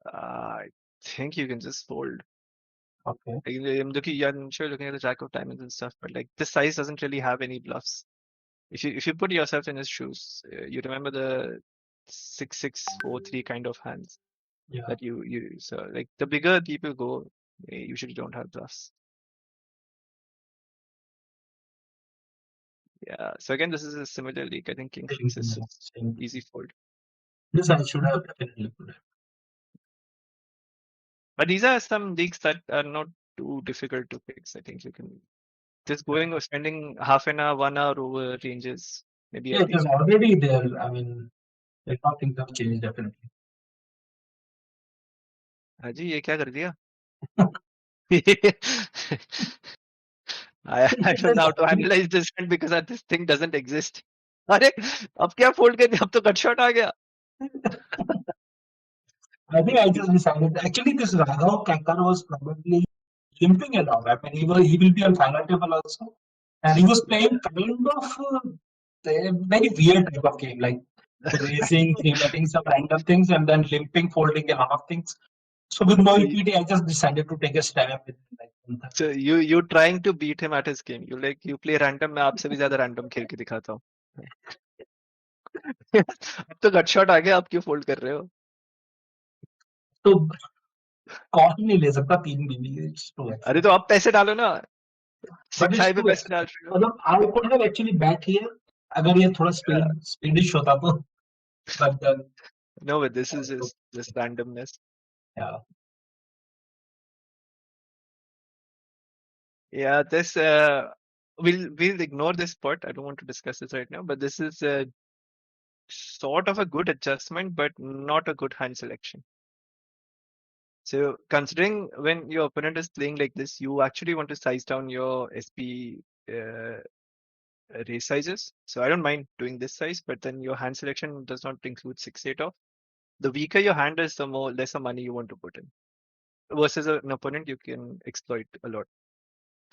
I think you can just fold. Okay. I'm sure looking at the jack of diamonds and stuff, but like this size doesn't really have any bluffs. If you put yourself in his shoes, you remember the 6-6-4-3 kind of hands Yeah. that you use. So like the bigger people go, they usually don't have bluffs. Yeah. So again, this is a similar league. I think King Same 6 thing, is yeah. just Same. easy fold. This I should have definitely put it. But these are some leagues that are not too difficult to fix. I think you can just going or spending half an hour, 1 hour over ranges, maybe Yeah, at it is least. already there. I mean, a lot of things have changed definitely. Haji, ये क्या कर दिया? I It don't is know how to actually, analyze this one because this thing doesn't exist. अरे अब क्या fold कर दिया? अब तो कट शॉट आ गया. I think I just decided. Actually, this Raghav Kankar was probably limping along. I mean, he will be on final table also, and he was playing kind of a very weird type of game, like raising, three betting some random things, and then limping, folding a lot of things. So with no So, equity, I just decided to take a stab with like one third. so you trying to beat him at his game. You play random. मैं आपसे भी ज्यादा random खेल के दिखाता हूँ. अब तो कट शॉट आ गया. आप क्यों फोल्ड कर रहे हो? तो कौन नहीं ले सकता 3 BB, it's too अरे excess. तो आप पैसे डालो ना. But 6 it's हाई पे too पैसे डाल excess. रहे हो. मतलब I could have actually bet here अगर ये थोड़ा Yeah. Swedish होता तो, but then No, but this is just randomness. yeah. Yeah, this we'll ignore this part. I don't want to discuss this right now, but this is sort of a good adjustment, but not a good hand selection. So considering when your opponent is playing like this, you actually want to size down your SP raise sizes. So I don't mind doing this size, but then your hand selection does not include 6-8 off. The weaker your hand is, the more lesser money you want to put in. Versus an opponent, you can exploit a lot.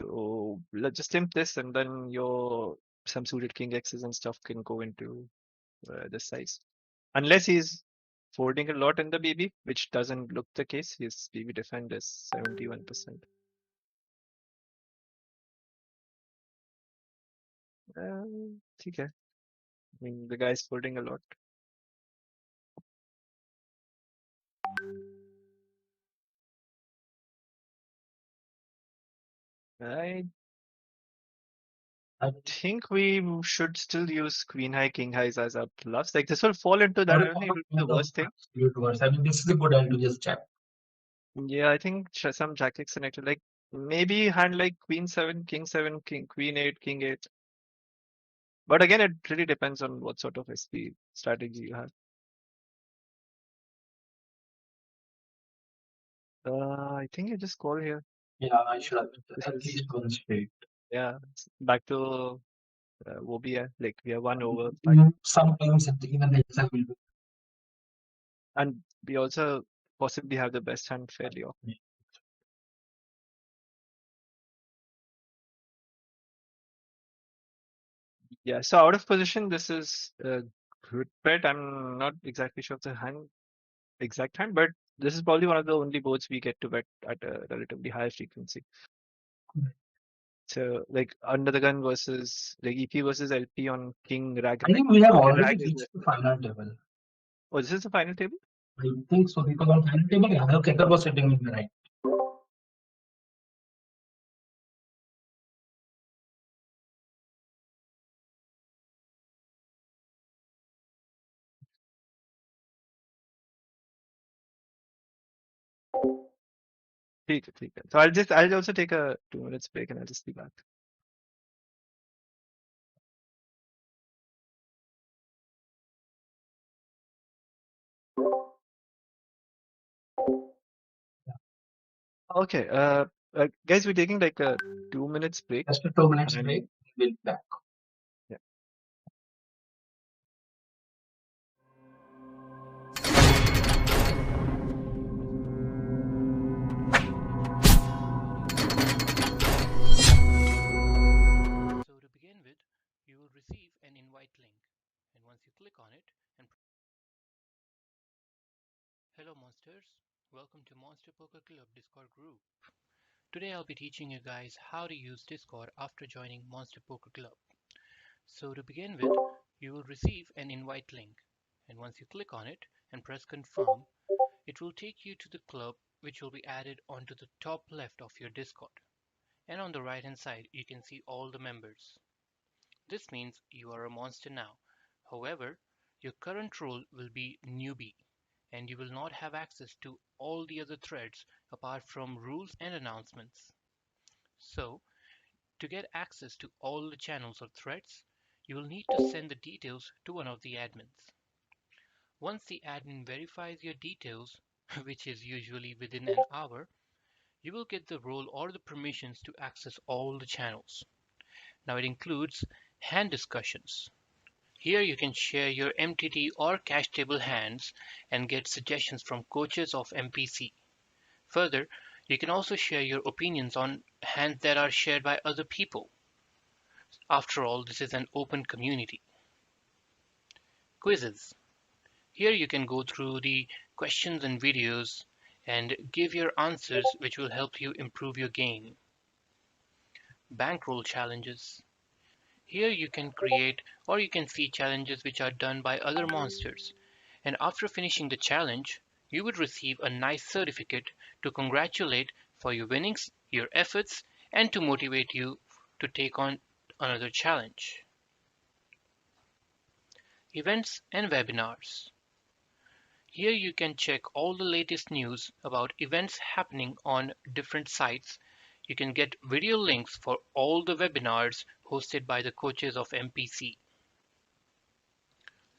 So let's just tempt this, and then your some suited king X's and stuff can go into this size. Unless he's folding a lot in the BB, which doesn't look the case. His BB defend is 71%. Okay. I mean, the guy's folding a lot. I I think we should still use queen high, king highs as our bluffs. Like this will fall into that. I don't think it will be the the worst thing. absolute worst. I mean, this is a good hand to just check. Yeah, I think some jack X connected. Like maybe hand like queen seven, king queen eight, king eight. But again, it really depends on what sort of SP strategy you have. I think you just call here. Yeah, I should have This at is least one straight. yeah, it's back to OBI. Like we are 1/5, Sometimes even the itself will and we also possibly have the best hand fairly often. be. Yeah, so out of position, this is a good bet. I'm not exactly sure of the exact hand, but this is probably one of the only boards we get to bet at a relatively high frequency. So like under the gun versus like EP versus LP on King Rag. I think we have already Rag is reached the final table. oh, this is the final table? I think so because on final table, yeah, okay, that was sitting in the right. ठीक है. So I'll also take a 2 minutes break and I'll just be back. Okay, guys, we're taking like a 2 minutes break. Just a 2 minutes And break, we'll be back. yeah. So to begin with, you will receive an invite link, and once you click on it and hello monsters, welcome to Monster Poker Club Discord group. Today I'll be teaching you guys how to use Discord after joining Monster Poker Club. So to begin with, you will receive an invite link, and once you click on it and press confirm, it will take you to the club, which will be added onto the top left of your Discord. And on the right hand side, you can see all the members. This means you are a monster now. However, your current role will be newbie, and you will not have access to all the other threads apart from rules and announcements. So, to get access to all the channels or threads, you will need to send the details to one of the admins. Once the admin verifies your details, which is usually within an hour, you will get the role or the permissions to access all the channels. Now it includes hand discussions. Here you can share your MTT or cash table hands and get suggestions from coaches of MPC. Further, you can also share your opinions on hands that are shared by other people. After all, this is an open community. Quizzes. Here you can go through the questions and videos and give your answers, which will help you improve your game. Bankroll challenges. Here you can create or you can see challenges which are done by other monsters, and after finishing the challenge, you would receive a nice certificate to congratulate for your winnings, your efforts, and to motivate you to take on another challenge. Events and webinars. Here you can check all the latest news about events happening on different sites. You can get video links for all the webinars hosted by the coaches of MPC.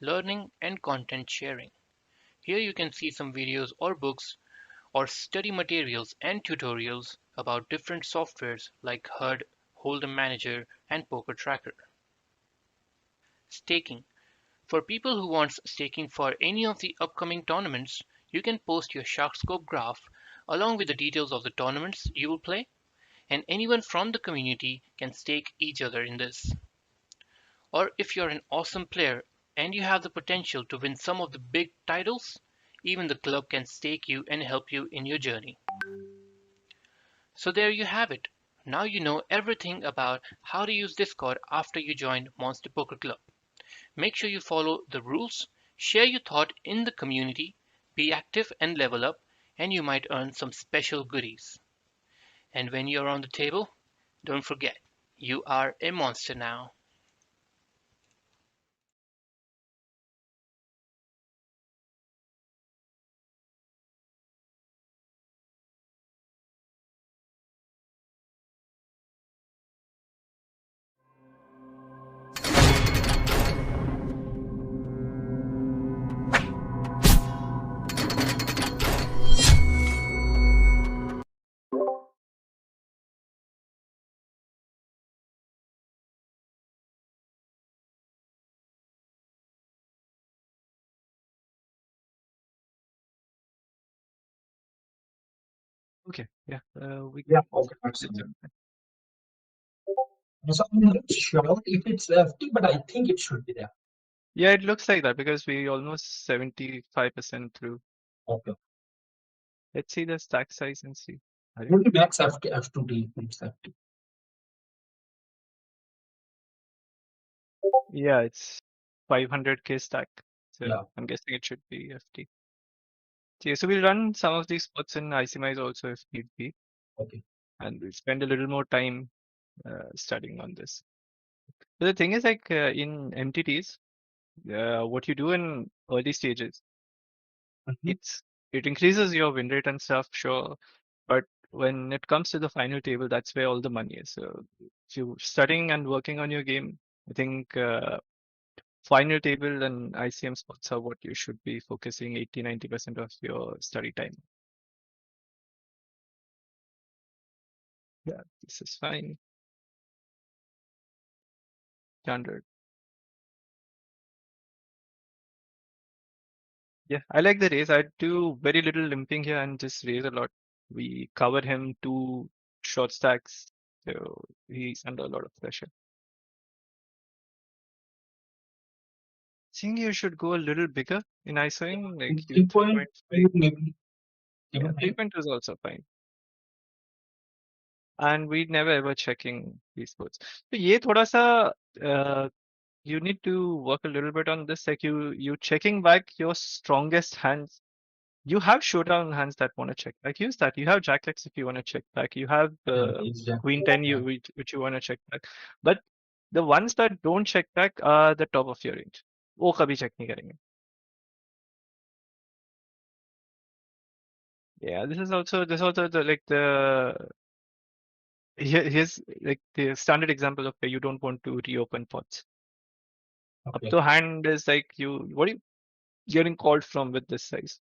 Learning and content sharing. Here you can see some videos or books or study materials and tutorials about different softwares like HUD, Hold'em Manager, and Poker Tracker. Staking. For people who want staking for any of the upcoming tournaments, you can post your Sharkscope graph along with the details of the tournaments you will play, and anyone from the community can stake each other in this. Or if you're an awesome player and you have the potential to win some of the big titles, Even the clerk can stake you and help you in your journey. So there you have it. Now you know everything about how to use Discord after you join Monster Poker Club. Make sure you follow the rules, share your thought in the community, be active and level up, and you might earn some special goodies. And when you're on the table, don't forget, you are a monster now. Okay, yeah, we Yeah, can. okay, absolutely. So I'm not sure if it's FT, but I think it should be there. Yeah, it looks like that because we almost 75% through. Okay. Let's see the stack size and see. Maybe max FT, F2T, it's FT. Yeah, it's 500k stack. So Yeah, I'm guessing it should be FT. Yeah, so we'll run some of these spots in ICMIze also if need be, okay. and we'll spend a little more time studying on this. But the thing is, like in MTTs, what you do in early stages, Mhm. it's it increases your win rate and stuff, sure, but when it comes to the final table, that's where all the money is. So if you're studying and working on your game, I think final table and ICM spots are what you should be focusing 80-90% of your study time. Yeah, this is fine. Standard. Yeah, I like the raise. I do very little limping here and just raise a lot. We cover him 2 short stacks, so he's under a lot of pressure. Think you should go a little bigger in ISOing, like you 3.5. 3.2 maybe Yeah, even higher. 3.2 is also fine. And we never ever checking these boards. So ये थोड़ा सा you need to work a little bit on this. Like you checking back your strongest hands. You have showdown hands that want to check back. Use that. You have Jack X if you want to check back. You have Yeah, exactly. Queen 10 Yeah. which you want to check back. But the ones that don't check back are the top of your range. वो कभी check नहीं करेंगे. Yeah, this is also the like the here's like the standard example of where you don't want to reopen pots. Up Okay. to hand is like what are you getting called from with this size?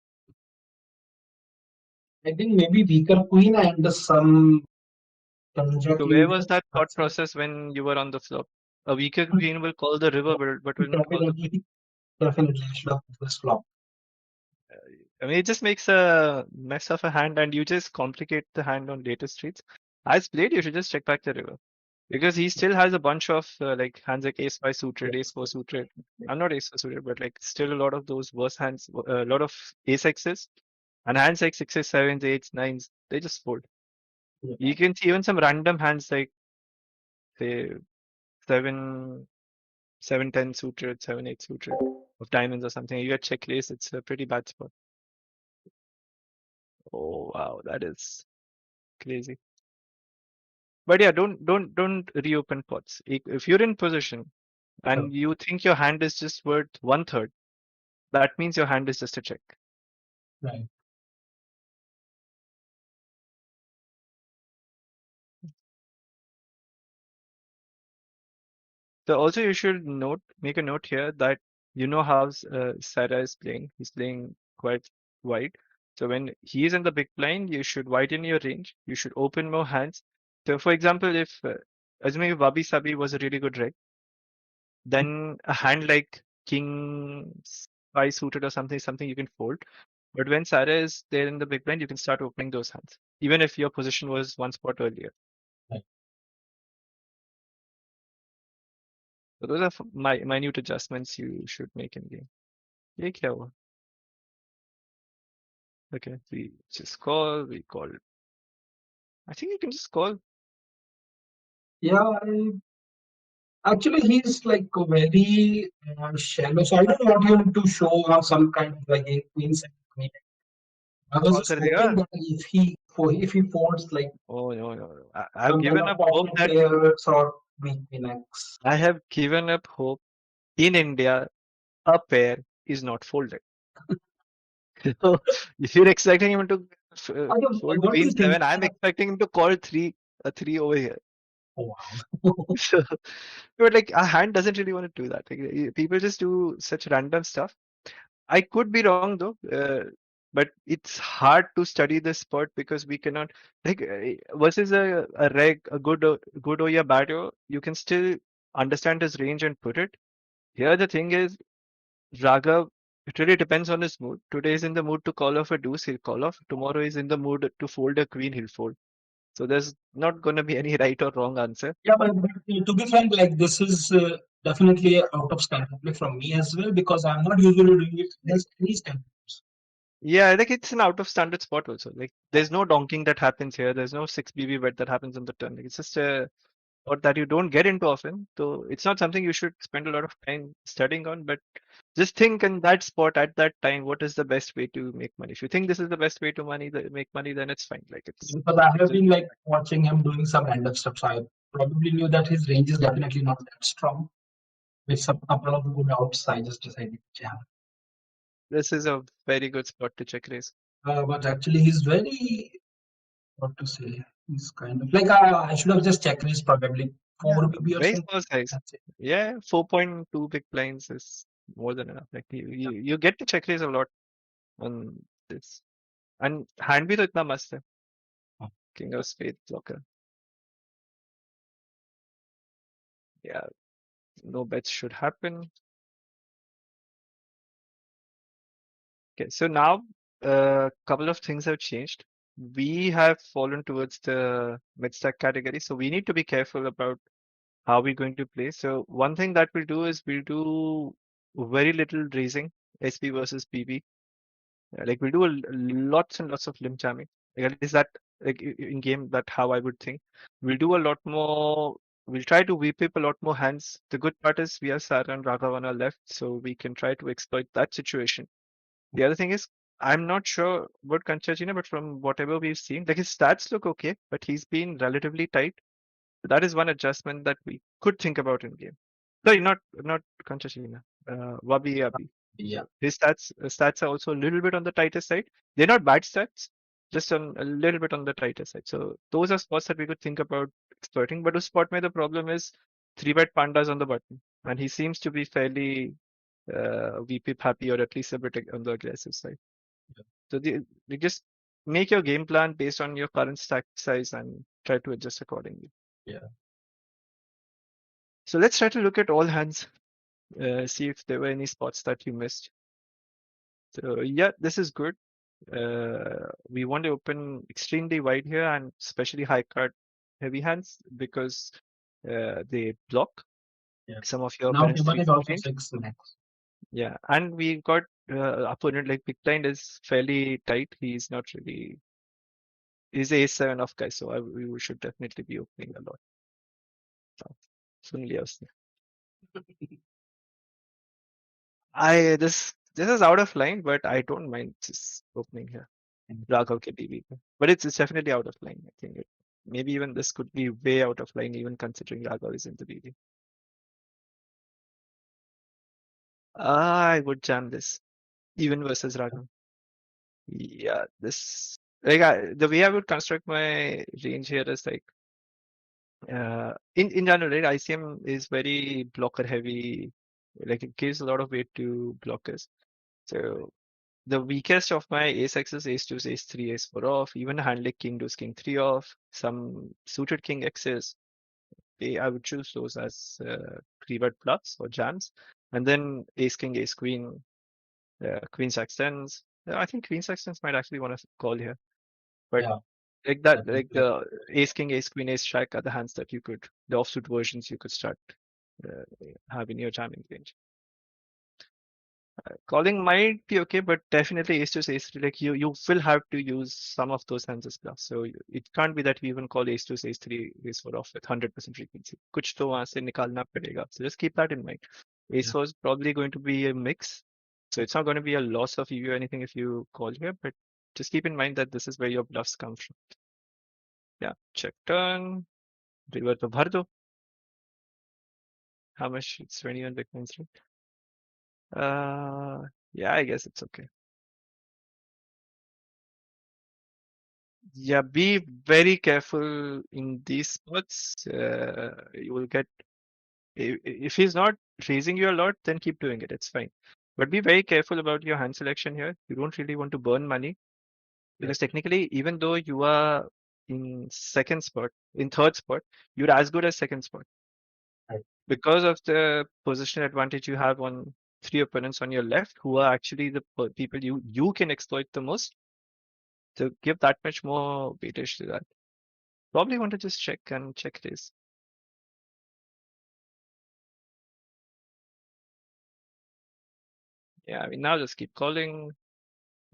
I think maybe weaker queen and some So where was consecutive. that thought That's it. process when you were on the flop? A weaker queen will call the river, but will not call the queen. Definitely, definitely, I should have put this flop. I mean, it just makes a mess of a hand, and you just complicate the hand on later streets. As played, you should just check back the river because he still has a bunch of like hands like ace five suited, ace four suited. I'm not ace four suited, but like still a lot of those worse hands, a lot of ace x's and hands like sixes, sevens, eights, nines. They just fold. Yeah. You can see even some random hands like say seven, seven ten suited, seven eight suited of diamonds or something. You get check raise, it's a pretty bad spot. Oh wow, that is crazy. But yeah, don't reopen pots. If you're in position Sure. and you think your hand is just worth 1/3, that means your hand is just a check. Right. So also you should make a note here that you know how Sarah is playing. He's playing quite wide. So when he is in the big blind, you should widen your range. You should open more hands. So for example, if assuming if Wabi Sabi was a really good reg, then a hand like King five suited or something you can fold. But when Sarah is there in the big blind, you can start opening those hands, even if your position was one spot earlier. Right. So those are minute adjustments you should make in game. ये क्या हुआ? Okay, we just call. We call. I think you can just call. Yeah, actually, he's like very shallow. So I don't want him to show some kind of like a queen set queen. I was Call just kar hoping dega. that if he folds like Oh no, no, no. I've some kind given of up hope pocket that pairs or weak queen X. I have given up hope. In India, a pair is not folded. So if you're expecting him to fold What do queen you think? seven, I'm expecting him to call a three over here. Oh, wow. So, but like our hand doesn't really want to do that. Like, people just do such random stuff. I could be wrong though, but it's hard to study this sport because we cannot like versus a reg a good or a bad or you can still understand his range and put it. Here the thing is Raghav. It really depends on his mood. Today is in the mood to call off a deuce, he'll call off. Tomorrow is in the mood to fold a queen, he'll fold. So there's not going to be any right or wrong answer. Yeah, but to be frank, like this is definitely out of standard play from me as well because I'm not usually doing it against any standards. Yeah, like it's an out of standard spot also. Like there's no donking that happens here. There's no 6 BB bet that happens on the turn. Like, it's just a sport that you don't get into often. So it's not something you should spend a lot of time studying on. But just think in that spot at that time, what is the best way to make money? If you think this is the best way to make money, then it's fine. Like it's Because I have just been like watching him doing some random stuff. So I probably knew that his range is definitely not that strong. With some couple of good outs, I just decided to jam. this is a very good spot to check raise. But actually, he's very what to say. He's kind of like I should have just checked his probably Yeah, 4 BB or very something. small size. That's it. Yeah, 4.2 big blinds is more than enough. Like you get to check raise a lot on this. And hand भी तो इतना मस्त है. King of Spades blocker. Yeah, no bets should happen. Okay, so now a couple of things have changed. We have fallen towards the mid stack category, so we need to be careful about how we're going to play. So one thing that we'll do is we'll do very little raising, SP versus PB. Like we'll do lots and lots of limb jamming. Like at least that like in game that how I would think. We'll do a lot more. We'll try to whip a lot more hands. The good part is we have Sarah and Raghav on our left, so we can try to exploit that situation. The other thing is I'm not sure about Kanchajina, but from whatever we've seen, like his stats look okay, but he's been relatively tight. That is one adjustment that we could think about in game. Sorry, not Kanchashina, Wabi Abi. Yeah, His stats are also a little bit on the tighter side. They're not bad stats, just on a little bit on the tighter side. So those are spots that we could think about exploiting. But to spot me, the problem is 3-bet pandas on the button, and he seems to be fairly VP happy or at least a bit on the aggressive side. So you just make your game plan based on your current stack size and try to adjust accordingly. yeah. So let's try to look at all hands, see if there were any spots that you missed. So yeah, this is good. We want to open extremely wide here and especially high card heavy hands because they block Yeah. some of your Now opponent's human three is also range. 6 max. Yeah, and we got opponent like Big Blind is fairly tight. He's not really. He's A7 of guys, so we should definitely be opening a lot. सुन लिया उसने. This is out of line, but I don't mind just opening here. Raghav ke BB. But it's definitely out of line. I think maybe even this could be way out of line, even considering Raghav is in the BB. I would jam this, even versus Raghav. Yeah, this like the way I would construct my range here is like in general, right? ICM is very blocker heavy. Like it gives a lot of weight to blockers. So the weakest of my ace X's, ace 2, ace 3, ace 4 off, even a hand like king 2, king 3 off, some suited king X's, I would choose those as 3-bet bluffs or jams. And then ace king, ace queen, queen jack tens. I think queen jack tens might actually want to call here. But Yeah, like that, definitely. like the ace king, ace queen, ace jack are the hands that you could, the offsuit versions you could start having your jamming range. Calling might be okay, but definitely ace to ace three. Like you will have to use some of those hands as bluff. So it can't be that we even call ace to ace three ace four off with 100% frequency. कुछ तो वहां से निकालना पड़ेगा. So just keep that in mind. Ace Yeah. four is probably going to be a mix. So it's not going to be a loss of EV or anything if you call here, but just keep in mind that this is where your bluffs come from. Yeah, check turn. River to भर दो. How much? It's 21 big blinds, right? Yeah, I guess it's okay. Yeah, be very careful in these spots. You will get if he's not raising you a lot, then keep doing it. It's fine. But be very careful about your hand selection here. You don't really want to burn money because technically, even though you are in third spot, you're as good as second spot. Right. Because of the position advantage you have on three opponents on your left, who are actually the people you can exploit the most. So give that much more weightage to that. Probably want to just check and check this. Yeah, I mean, now just keep calling.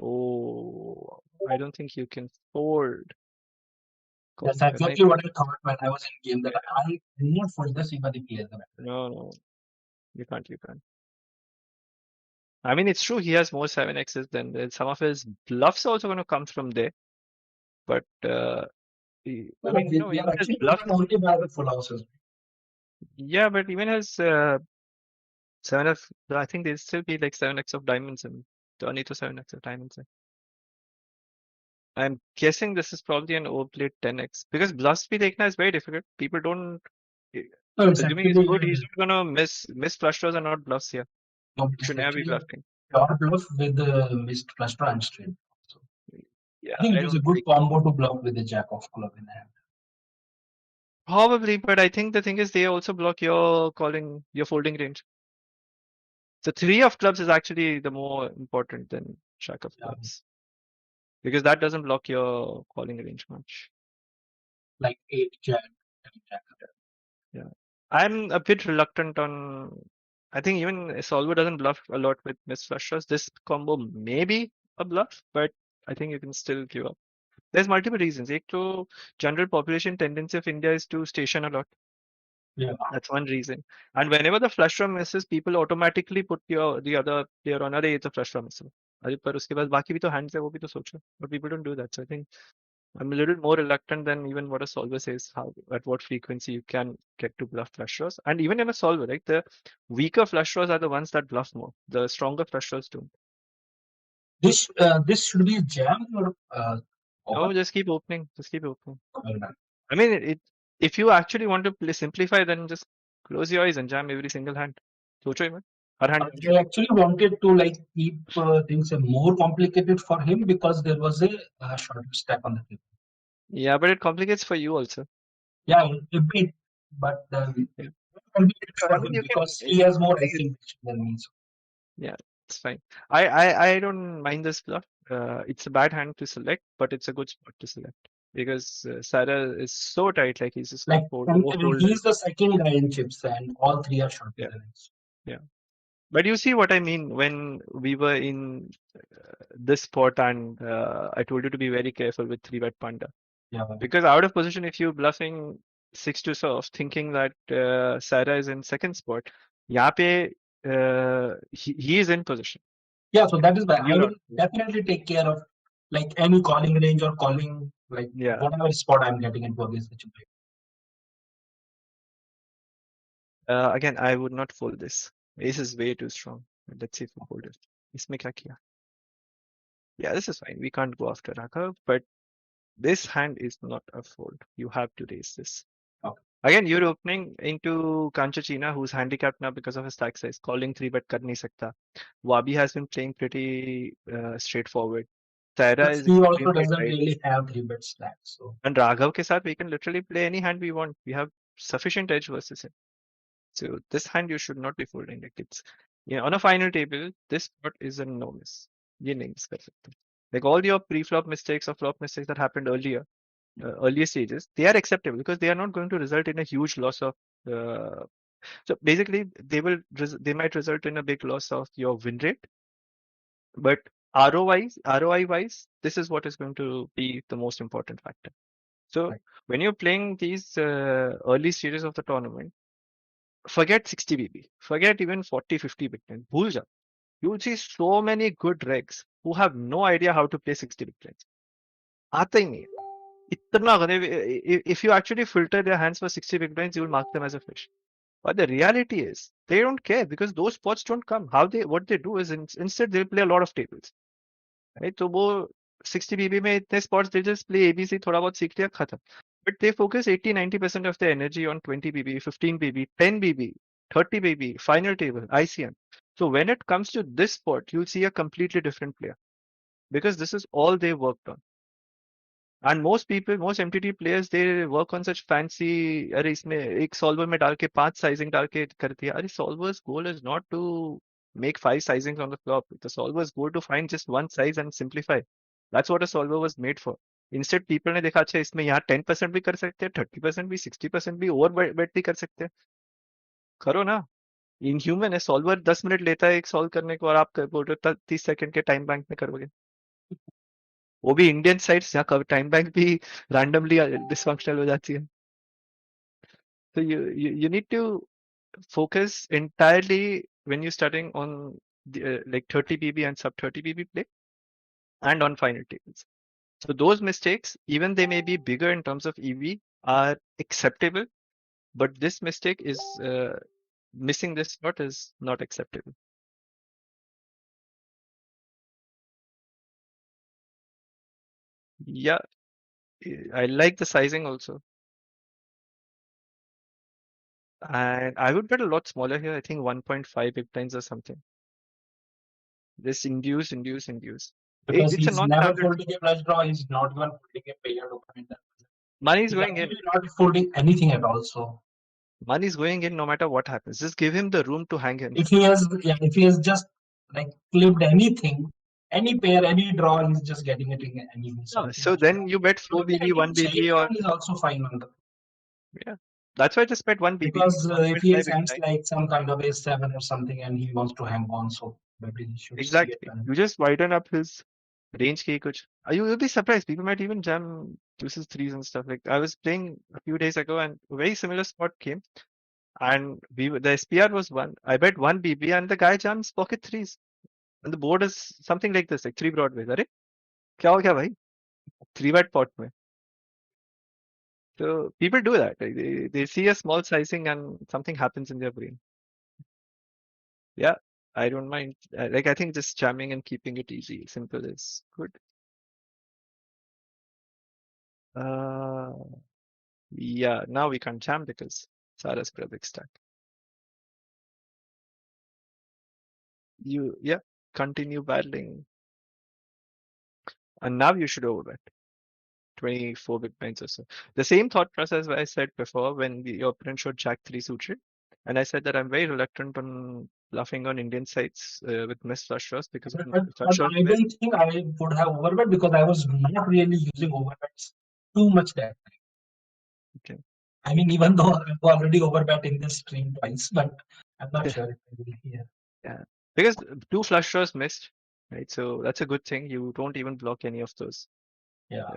Oh, I don't think you can fold. That's Calling करना ही exactly what I पड़ेगा. thought when I was in game, that I do not fold this even if he plays the back. No, you can't. I mean, it's true he has more 7x's than some of his bluffs are also going to come from there. But I But mean, no, we even are his actually bluffs. beaten only by the full houses. Yeah, but even his 7f, I think there'll still be like 7x of diamonds and turn it to 7x of diamonds. I'm guessing this is probably an overplayed 10x because bluffs be taken is very difficult. People don't. No, it's Assuming he's actually good, he's not gonna miss flush draws and not bluffs here. no, You should it's never be actually bluffing. pure bluff with the missed flush draw and straight. So Yeah, I think I it was a don't good like. combo to bluff with the jack of club in hand. Probably, but I think the thing is they also block your folding range. The three of clubs is actually the more important than jack of Yeah, clubs because that doesn't block your calling range much. like 8 jack, 10 jack. Yeah, I'm a bit reluctant on. I think even Solver doesn't bluff a lot with miss flush draws. This combo may be a bluff, but I think you can still give up. There's multiple reasons. एक तो general population tendency of India is to station a lot. Yeah, That's one reason. And whenever the flush draw misses, people automatically put the other player on. अरे ये तो flush draw miss हुआ. अरे पर उसके बाद बाकी भी तो hands है वो भी तो सोचो. But people don't do that. So I think I'm a little more reluctant than even what a solver says. How at what frequency you can get to bluff flush draws. And even in a solver, right, the weaker flush draws are the ones that bluff more. The stronger flush draws don't. this should be a jam or No, open. just keep opening. Just keep opening. Well done. I mean, if you actually want to simplify, then just close your eyes and jam every single hand. सोचो ही मत. हर hand. I actually wanted to like keep things more complicated for him because there was a shorter stack on the table. Yeah, but it complicates for you also. Yeah, a bit, but Yeah. complicated So, I for mean, him you can. because he has more Thing is, icing than me. So. yeah, it's fine. I don't mind this bluff. It's a bad hand to select, but it's a good spot to select because Sarah is so tight. Like he's just Like, gonna and overfold it. he's the second guy in chips, and all three are shorter Yeah, than us. yeah. But you see what I mean when we were in this spot, and I told you to be very careful with 3-bet panda. Yeah, Because out of position, if you're bluffing 6 to serve, thinking that Sarah is in second spot, यहाँ पे he is in position. yeah. So that is why I You're will out. definitely take care of like any calling range or calling like Yeah. whatever spot I'm getting into against the chip. Again, I would not fold this. Ace is way too strong. Let's see if we fold it. इसमें क्या किया? Yeah, this is fine. We can't go after Raghav, but this hand is not a fold. You have to raise this. Okay. Again, you're opening into Kanchachina, who's handicapped now because of his stack size. Calling 3-bet kar nahi sakta. Wabi has been playing pretty straightforward. Tyra But is he also extremely doesn't tight. really have 3-bet stack. So And Raghav ke sath, we can literally play any hand we want. We have sufficient edge versus him. So this hand you should not be folding. Like it's, on a final table, this spot is a no miss. ये नहीं miss कर सकते. Like all your pre-flop mistakes or flop mistakes that happened earlier stages, they are acceptable because they are not going to result in a huge loss of So basically, they might result in a big loss of your win rate, but ROI wise, this is what is going to be the most important factor. So Right. when you're playing these early stages of the tournament, forget 60 BB, forget even 40, 50 big blinds. भूल जाओ. You will see so many good regs who have no idea how to play 60 big blinds. आता ही नहीं है. इतना if you actually filter their hands for 60 big blinds, you will mark them as a fish. But the reality is they don't care because those spots don't come. What they do is instead they'll play a lot of tables. Right? तो वो 60 BB में इतने spots they just play ABC थोड़ा बहुत सीख लिया खत्म. But they focus 80-90% of their energy on 20 BB, 15 BB, 10 BB, 30 BB, final table, ICM. So when it comes to this spot, you'll see a completely different player because this is all they worked on. And most people, most MTT players, they work on such fancy. अरे इसमें एक solver में डाल के 5 sizing डाल के कर दिया. अरे solver's goal is not to make 5 sizings on the flop. The solver's goal to find just one size and simplify. That's what a solver was made for. Instead, people ने देखा अच्छा इसमें यहाँ 10% भी कर सकते हैं, 30% भी, 60% भी, ओवर बेट भी कर सकते हैं. करो ना. इनह्यूमन है. सॉल्वर 10 मिनट लेता है एक सॉल्व करने को और आप बोल रहे हो 30 सेकंड के टाइम बैंक में करोगे. वो भी इंडियन साइट्स जहाँ टाइम बैंक भी रैंडमली डिसफंक्शनल हो जाती है. So you need to focus entirely when you're studying on like 30 BB and sub 30 BB play and on final tables. So those mistakes, even they may be bigger in terms of EV, are acceptable, but this mistake is missing this spot is not acceptable. Yeah, I like the sizing also. And I would bet a lot smaller here. I think 1.5 big blinds or something. This induce. Because It's a he's never non-standard. folding a flush draw. He's not even folding a pair open. Money's He's going in. actually not folding anything at all. So Money's going in no matter what happens. Just give him the room to hang in. if he has just like clipped anything, any pair, any draw, he's just getting it in anyway. So I think So then you bet 4 maybe I BB, think 1 chain BB, or one is also fine on the yeah. That's why I just bet 1 BB, because if he 1.5 has big hands blind. like some kind of A7 or something and he wants to hang on, so maybe he should see it. Exactly. You just widen up his range ki kuch. You'll be surprised. People might even jam deuces, threes and stuff. Like I was playing a few days ago and a very similar spot came and the SPR was 1. I bet 1 BB and the guy jams pocket threes. And the board is something like this, like 3 broadways. Arey, kya ho gaya bhai? 3 bet pot mein. So people do that. Like, they see a small sizing and something happens in their brain. Yeah, I don't mind. Like I think just jamming and keeping it easy, simple is good. Uh, yeah, now we can't jam because Sarah's got a big stack. Yeah, continue battling. And now you should overbet 24 big blinds or so. The same thought process I said before when your opponent showed Jack 3 suited. And I said that I'm very reluctant on bluffing on Indian sides with missed flush draws because But, of but, flush but draws I missed. don't think I would have overbet because I was not really using overbets too much that time. Okay. I mean, even though I've already overbet in this stream twice, but I'm not sure if I will here. Yeah, because 2 flush draws missed, right? So that's a good thing. You don't even block any of those. Yeah.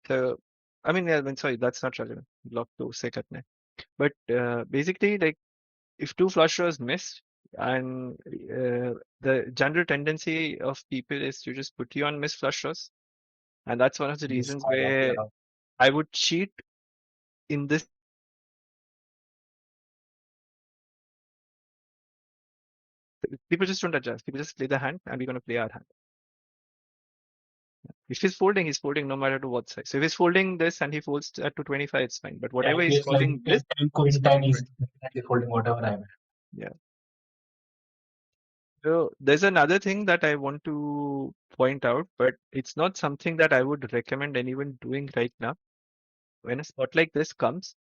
So, I mean, sorry, that's not relevant. Block 2 se karne. But basically, like, if 2 flush draws missed, and the general tendency of people is to just put you on missed flush draws, and that's one of the This reasons call up, where yeah. I would cheat in this. People just don't adjust. People just play the hand, and we're going to play our hand. If he's folding no matter to what size. So if he's folding this and he folds at to 25, it's fine. But Yeah, whatever if he's it's like calling this, 10 he's queen 10, calling he's 20. definitely folding whatever I bet. Yeah. So there's another thing that I want to point out, but it's not something that I would recommend anyone doing right now. When a spot like this comes,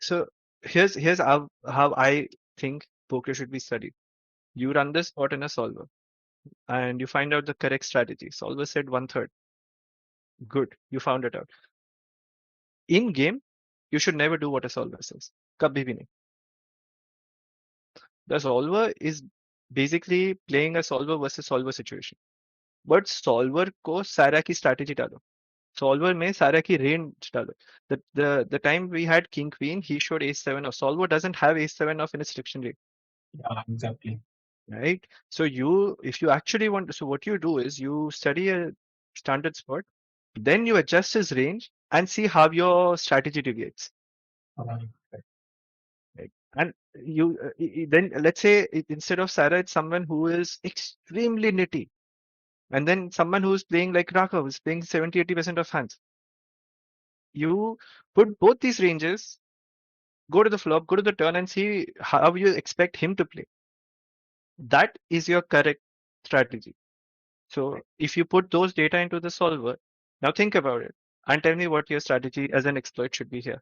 so here's how I think poker should be studied. You run this spot in a solver and you find out the correct strategy. Solver said 1/3. Good, you found it out. In game, you should never do what a solver says. कभी भी नहीं. The solver is basically playing a solver versus solver situation. But solver को सारा की strategy डालो. Solver में सारा की range डालो. The time we had king queen, he showed ace 7 off. Solver doesn't have ace 7 off in its selection range. Yeah, exactly. Right? So if you actually want, so what you do is you study a standard spot, then you adjust his range and see how your strategy deviates. Right. Right? And you then let's say instead of Sarah, it's someone who is extremely nitty, and then someone who's playing like Rakov is playing 70-80% of hands. You put both these ranges, go to the flop, go to the turn, and see how you expect him to play. That is your correct strategy. So if you put those data into the solver, now think about it and tell me what your strategy as an exploit should be here.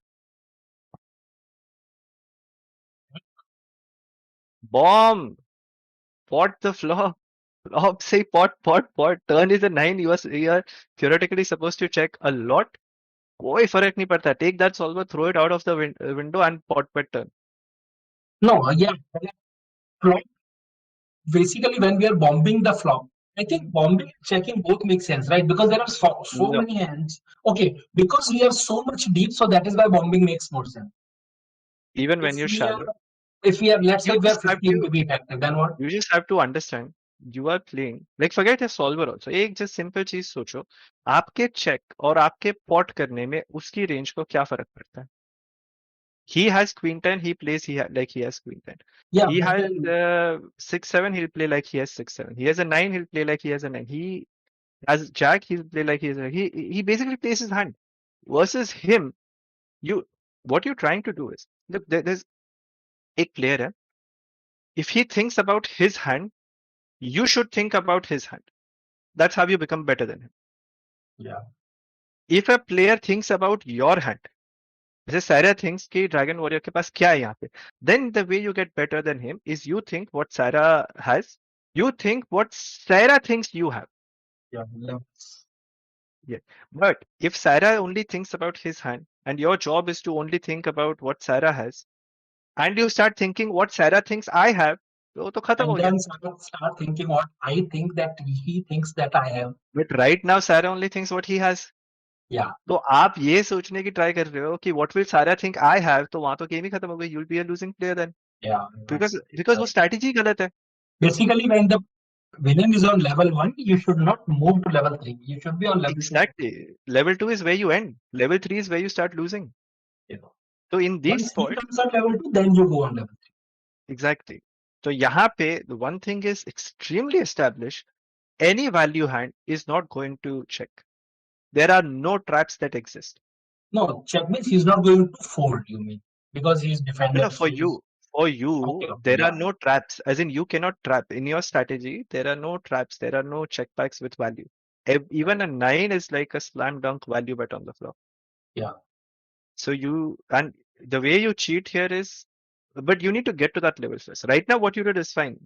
Bomb! Pot the flop. Flop say pot, pot, pot. Turn is a 9. You are theoretically supposed to check a lot. कोई फर्क नहीं पड़ता. Take that solver, throw it out of the window and pot bet turn. No, yeah. Flop, basically, when we are bombing the flop, I think bombing and checking both make sense, right? Because there are so No. many hands. Okay, because we are so much deep, so that is why bombing makes more sense. Even when If you're we are, shallow, let's say you we are just have 15 to to be effective, then what? you just have to understand. You are playing like forget a solver also. एक just simple चीज सोचो. आपके check और आपके pot करने में उसकी range को क्या फर्क पड़ता है? He has queen 10, he plays like he has queen 10. Yeah, He but has then 6-7, he'll play like he has 6-7. He has a 9, he'll play like he has a 9. He has jack, he'll play like he has a he basically plays his hand. Versus him, you what you're trying to do is look, there's a player है. If he thinks about his hand, you should think about his hand. That's how you become better than him. yeah, If a player thinks about your hand, जैसे Sarah thinks कि Dragon Warrior के पास क्या है यहाँ पे, then the way you get better than him is you think what Sarah has, you think what Sarah thinks you have. yeah, levels. Yeah. But if Sarah only thinks about his hand and your job is to only think about what Sarah has, and you start thinking what Sarah thinks I have, तो खत्म And हो गया. then start thinking what I think that he thinks that I have. But right now Sarah only thinks what he has. Yeah, तो आप ये सोचने की try कर रहे हो कि what will Sarah think I have, तो वहां तो गेम ही खत्म हो गई. You'll be a losing player then. yeah, right. Because वो strategy गलत है. Basically, when the villain is on level 1, you should not move to level 3. You should be on level 2. Exactly. Level 2 is where you end. Level 3 is where you start losing. Yeah. So in these Once he spots, comes on level 2, then you go on level 3. exactly. So यहाँ पे the one thing is extremely established. Any value hand is not going to check. There are no traps that exist. No, check means he's not going to fold, you mean? Because he's defender. No, for you. For you, Okay, there are yeah. no traps. As in, you cannot trap. In your strategy, there are no traps. There are no checkbacks with value. Even a 9 is like a slam dunk value bet on the flop. Yeah. So and the way you cheat here is, but you need to get to that level first. Right now, what you did is fine.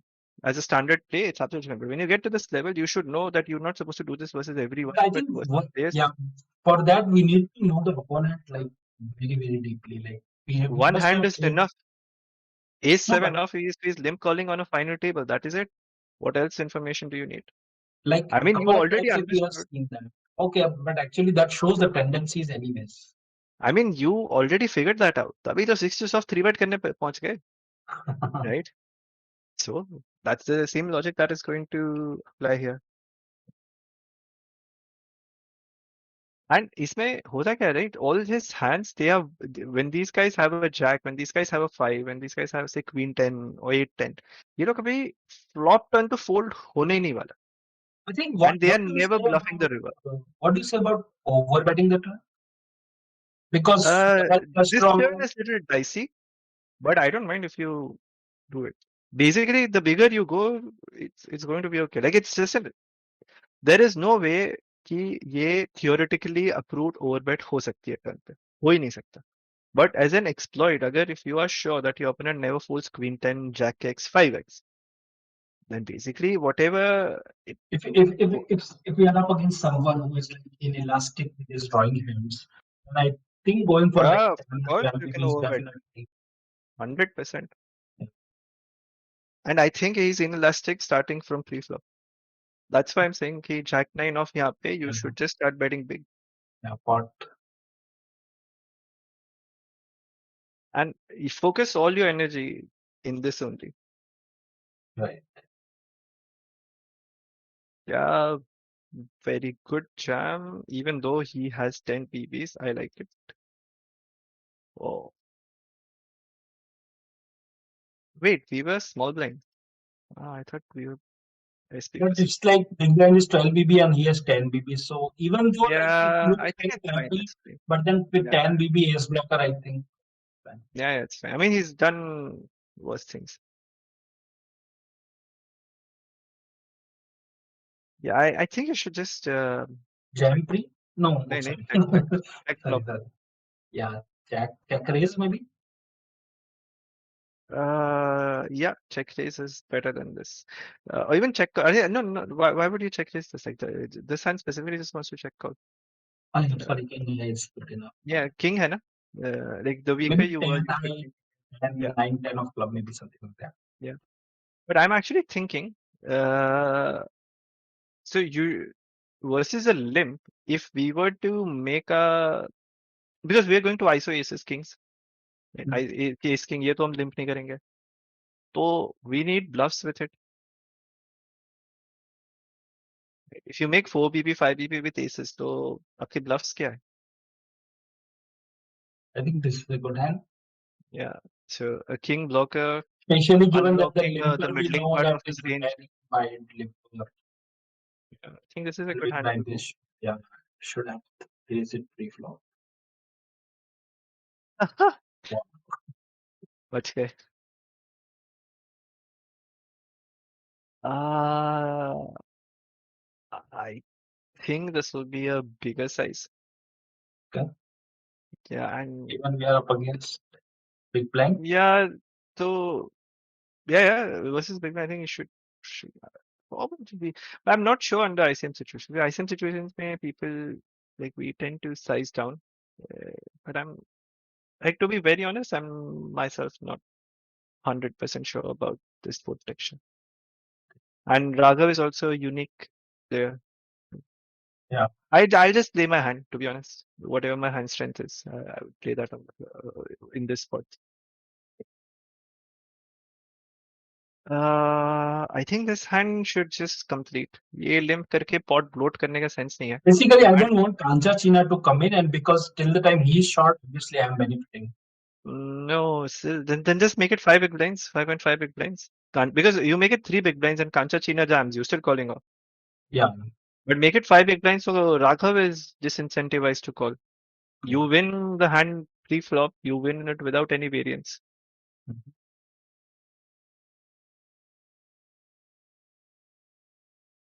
As a standard play, it's absolutely fine. But when you get to this level, you should know that you're not supposed to do this versus everyone, But I but think versus players. yeah, for that we need to know the opponent like very, very deeply. Like we One must hand have is enough. Ace no, 7 but off, he's limp calling on a final table. That is it. What else information do you need? like I a mean, you couple of already times if we have understood. seen that. Okay, but actually that shows the tendencies anyways. I mean, you already figured that out. तभी तो 6 of 3 bet करने पे पहुंच गए, right? So that's the same logic that is going to apply here. And इसमें होता क्या है, right? All his hands, they have, when these guys have a jack, when these guys have a 5, when these guys have say queen 10 or 8-10, ये लोग कभी flop turn to fold होने ही नहीं वाला. I think And they are what do you never say bluffing the about river. what do you say about overbetting the turn? Because the bets are This turn strong. is a little dicey, but I don't mind if you do it. Basically, the bigger you go, it's going to be okay. Like it's just there is no way कि ये theoretically approved overbet हो सकती है turn पे. हो ही नहीं सकता. But as an exploit, अगर if you are sure that your opponent never folds queen 10, jack x, 5x, then basically whatever If we are up against someone who is like inelastic with his drawing hands, right? think going for like Yeah, of 10 course 12 you can maybe is overbet. definitely. 100%. Yeah, And I think he's inelastic starting from pre-flop. That's why I'm saying कि Jack 9 off यहाँ पे you should just start betting big. yeah, pot. And you focus all your energy in this only. Right. Yeah, very good jam. Even though he has 10 PBs, I like it. Oh, wait, we were small blind. I thought we were But SPBs. it's like big blind is 12 BB and he has 10 BB. So even though like it Yeah, looks I think very it's fine. happy, It's fine. but then with Yeah, 10 BB ace blocker, I think. Fine. yeah, it's fine. I mean, he's done worse things. Yeah, I think you should just Jam pre? No, no, no, sorry. check, check Sorry, flop. sorry. Yeah, check raise maybe. Yeah, check raise is better than this. Or even check. Yeah, no, no. Why would you check raise this? Like this hand specifically just wants to check call. I'm Uh, sorry, king is good enough. yeah, king है ना? Like the weaker Maybe you are, 10 you should high, think. 10, Yeah, 9, 10 of club, maybe something like that. yeah. But I'm actually thinking. So you versus a limp. If we were to make a because we are going to ISO aces kings. Ace king ये तो हम limp नहीं करेंगे. तो we need bluffs with it. If you make 4 BB, 5 BB with aces, तो आपके bluffs क्या है? I think this is a good hand. Yeah. So a king blocker, Especially given that the unblocking limper the we middling know part that of his is range. very wide limper. Yeah, I think this is a And good with hand to like do. this, yeah, should have raised it pre-flop. Wow. बच गए. Uh, I think this will be a bigger size. Okay. Yeah, and Even we are up against big blind. yeah, so yeah, versus big man, I think it should probably be. But I'm not sure under ICM situations. The ICM situations, may people like we tend to size down. But I'm like to be very honest, I'm myself not 100% sure about this board protection. And Raghav is also a unique player. Yeah. I'll just play my hand, to be honest. Whatever my hand strength is, I would play that in this spot. I think this hand should just complete. ये limp करके pot bloat करने का sense नहीं है. Basically, I And don't want Kancha China to come in, and because till the time he is short, obviously I'm benefiting. no, then just make it 5 big blinds, 5.5 big blinds. Can't, because you make it 3 big blinds and Kancha China jams, you're still calling off. Yeah. But make it 5 big blinds, so Raghav is disincentivized to call. You win the hand pre-flop, you win it without any variance.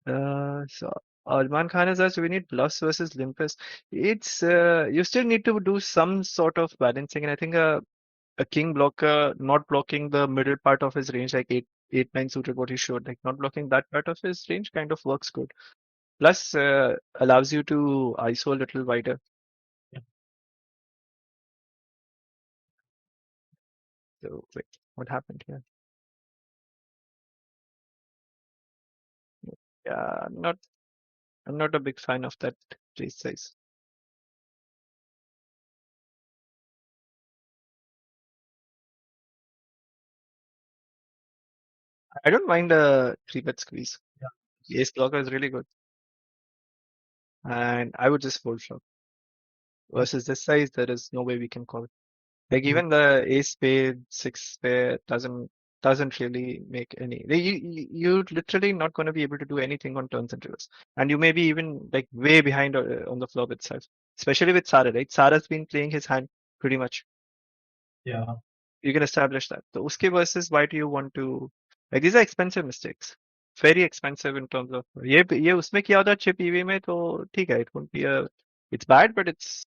So Arman Khan has asked, we need bluffs versus limpers. It's you still need to do some sort of balancing, and I think a king blocker not blocking the middle part of his range, like 8 9 suited, what he showed, like not blocking that part of his range, kind of works good. Plus, allows you to ISO a little wider. So wait, what happened here? Yeah, I'm not a big fan of that raise size. I don't mind a 3-bet squeeze. Yeah. The ace blocker is really good. And I would just fold flop. Versus this size, there is no way we can call. Like even the ace spade, 6 spade doesn't really make any. You're literally not going to be able to do anything on turns and rivers, and you may be even like way behind on the flop itself. Especially with Sara, right? Sara's been playing his hand pretty much. Yeah. You can establish that. So uske versus why do you want to like these are expensive mistakes. Very expensive in terms of ये उसमें किया होता chip EV में तो ठीक है. It won't be a it's bad but it's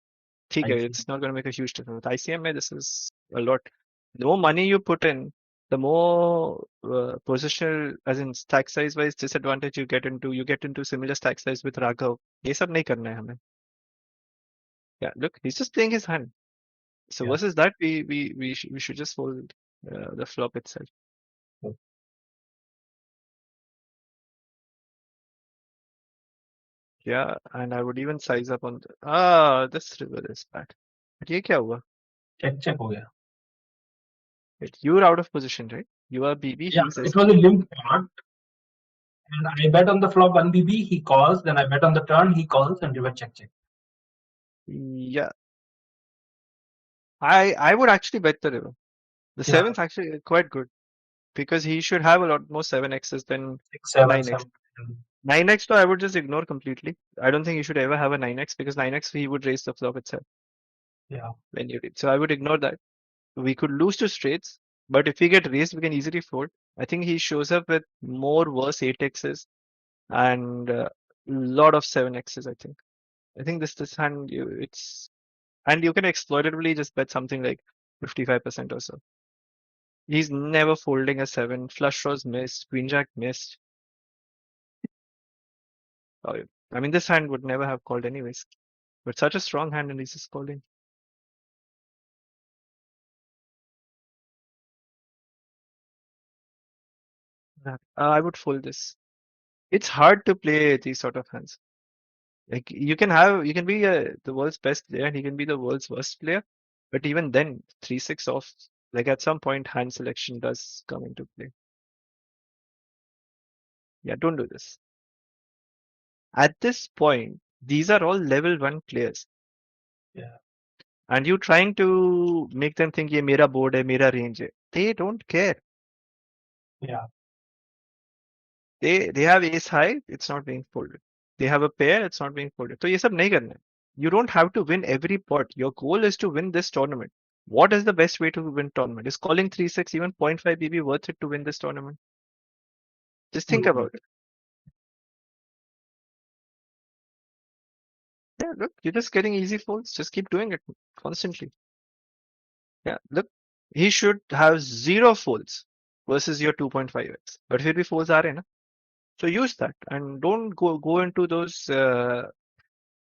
ठीक I है. see. It's not going to make a huge difference. With ICM में this is a lot. The more money you put in, the more positional as in stack size wise disadvantage you get into. You get into similar stack size with Raghav. ये सब नहीं करना है हमें. Yeah, look, he's just playing his hand. So Yeah. versus that, we should just fold the flop itself. So, Yeah, and I would even size up on this river is bad. But ये क्या हुआ? check हो गया. Wait, you're out of position, right? You are BB, Yeah, he's it was a SB. limp part, and I bet on the flop 1 BB. He calls. Then I bet on the turn. He calls and river check. Yeah, I would actually bet the river. The Yeah, seven's actually quite good because he should have a lot more 7x's than 6-7, 9x. 7. 9x though I would just ignore completely. I don't think you should ever have a 9x because 9x he would raise the flop itself Yeah, when you read. So I would ignore that. We could lose to straights, but if we get raised, we can easily fold. I think he shows up with more worse 8x's and a lot of 7x's. I think this hand it's and you can exploitably just bet something like 55% or so. He's never folding a 7. Flush draws missed. Queen jack missed. Oh, I mean, this hand would never have called anyways. But such a strong hand and he's just calling. Yeah. I would fold this. It's hard to play these sort of hands. Like you can be the world's best player and he can be the world's worst player. But even then, 3-6 off, like at some point, hand selection does come into play. Yeah, don't do this. At this point, these are all level 1 players. yeah, And you trying to make them think ये मेरा board है, मेरा range है. They don't care. yeah, They have ace high, it's not being folded. They have a pair, it's not being folded. So ये सब नहीं करना है. You don't have to win every pot. Your goal is to win this tournament. What is the best way to win tournament? Is calling 3-6 even 0.5 BB worth it to win this tournament? Just think Mhm. about it. Yeah, look, you're just getting easy folds. Just keep doing it constantly. Yeah, look, he should have 0 folds versus your 2.5x. But फिर भी folds आ रहे हैं ना? So use that and don't go into those 3-6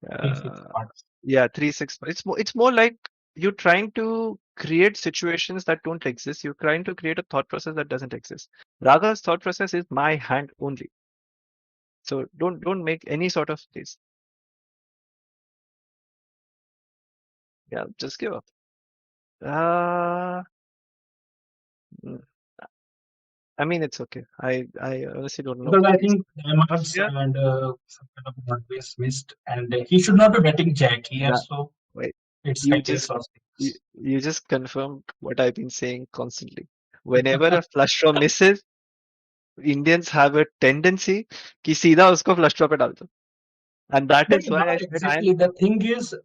uh, parts. yeah 3-6. It's more like you're trying to create situations that don't exist. You're trying to create a thought process that doesn't exist. Raga's thought process is my hand only. So don't make any sort of plays. Yeah, just give up. Uh, mm, I mean it's okay. I honestly don't know. Because I think diamonds Yeah. and some kind of board base missed, and he should not be betting jack here. Nah, So wait. it's You like ace just or you, 6. you just confirmed what I've been saying constantly. Whenever a flush draw misses, Indians have a tendency कि सीधा उसको flush draw पे डाल दो. And that No, is not why I said exactly. The thing is,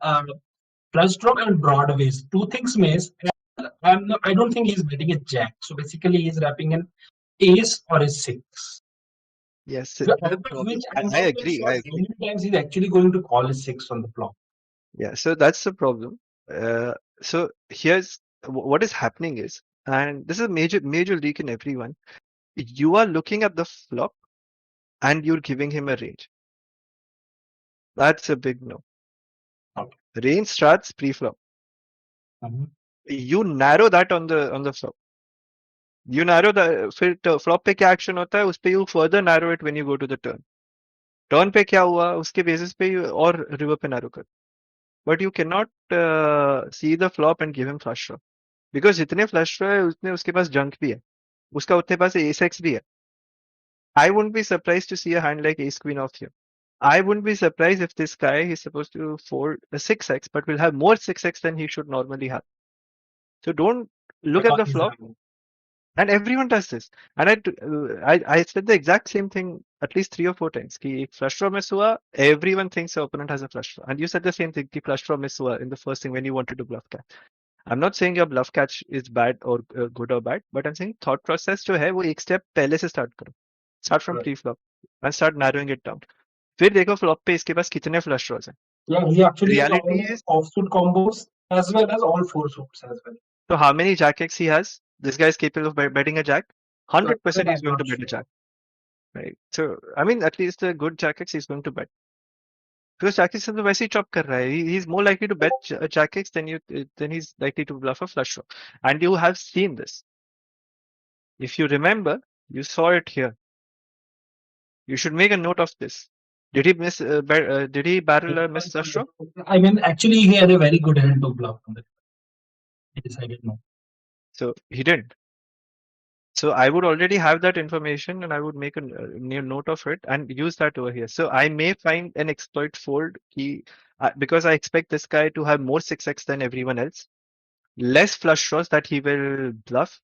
flush draw and broadways, two things miss. I don't think he's betting a jack. So basically, he's wrapping an ace or a 6. yes, So the after problem. which I'm I not very agree. sure I how agree. many times he's actually going to call a 6 on the flop. Yeah, so that's the problem. So here's what is happening is, and this is a major leak in everyone. You are looking at the flop and you're giving him a range. That's a big no. Okay. Range starts pre-flop. Mhm. You narrow that on the flop. You narrow the फिर flop पे क्या action होता है उस पे you further narrow it when you go to the turn. Turn पे क्या हुआ उसके basis पे और river पे narrow कर. But you cannot see the flop and give him flush draw. Because जितने flush draw है उतने उसके पास junk भी है. उसका उतने पास ace x भी है. I wouldn't be surprised to see a hand like ace queen off here. I wouldn't be surprised if this guy is supposed to fold a 6x but will have more 6x than he should normally have. So don't look at Because the he's flop. having. And everyone does this. And I said the exact same thing at least 3 or 4 times. कि flush draw miss हुआ, everyone thinks the opponent has a flush draw. And you said the same thing. कि flush draw miss हुआ in the first thing when you wanted to bluff catch. I'm not saying your bluff catch is bad or good or bad, but I'm saying thought process जो है वो एक step पहले से start करो. Start from Correct. pre-flop and start narrowing it down. फिर देखो flop पे इसके पास कितने flush draws हैं. Yeah, he actually has Reality all is, offsuit combos as well as all four suits as well. so how many jack X he has? This guy is capable of betting a jack. 100% he's I'm going not to bet a sure. jack. Right. So, I mean, at least a good jack X he's going to bet. Because Jack X तो वैसे ही chop कर रहा है. He's more likely to bet Jack X than he's likely to bluff a flush draw. And you have seen this. If you remember, you saw it here. You should make a note of this. Did he did he barrel a miss flush draw? I mean, actually, he had a very good hand to bluff. He decided no. So he didn't. So I would already have that information and I would make a new note of it and use that over here. So I may find an exploit fold key because I expect this guy to have more 6x than everyone else, less flush draws that he will bluff,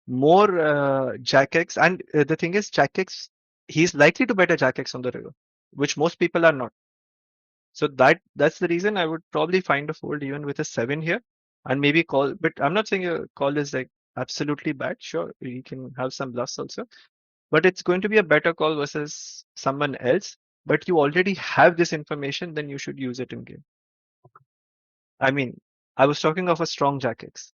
more Jack X. And the thing is, Jack X, he's likely to bet a Jack X on the river, which most people are not. So that's the reason I would probably find a fold even with a 7 here and maybe call. But I'm not saying a call is like absolutely bad. Sure, you can have some bluffs also, but it's going to be a better call versus someone else. But you already have this information, then you should use it in game. I mean, I was talking of a strong Jack X.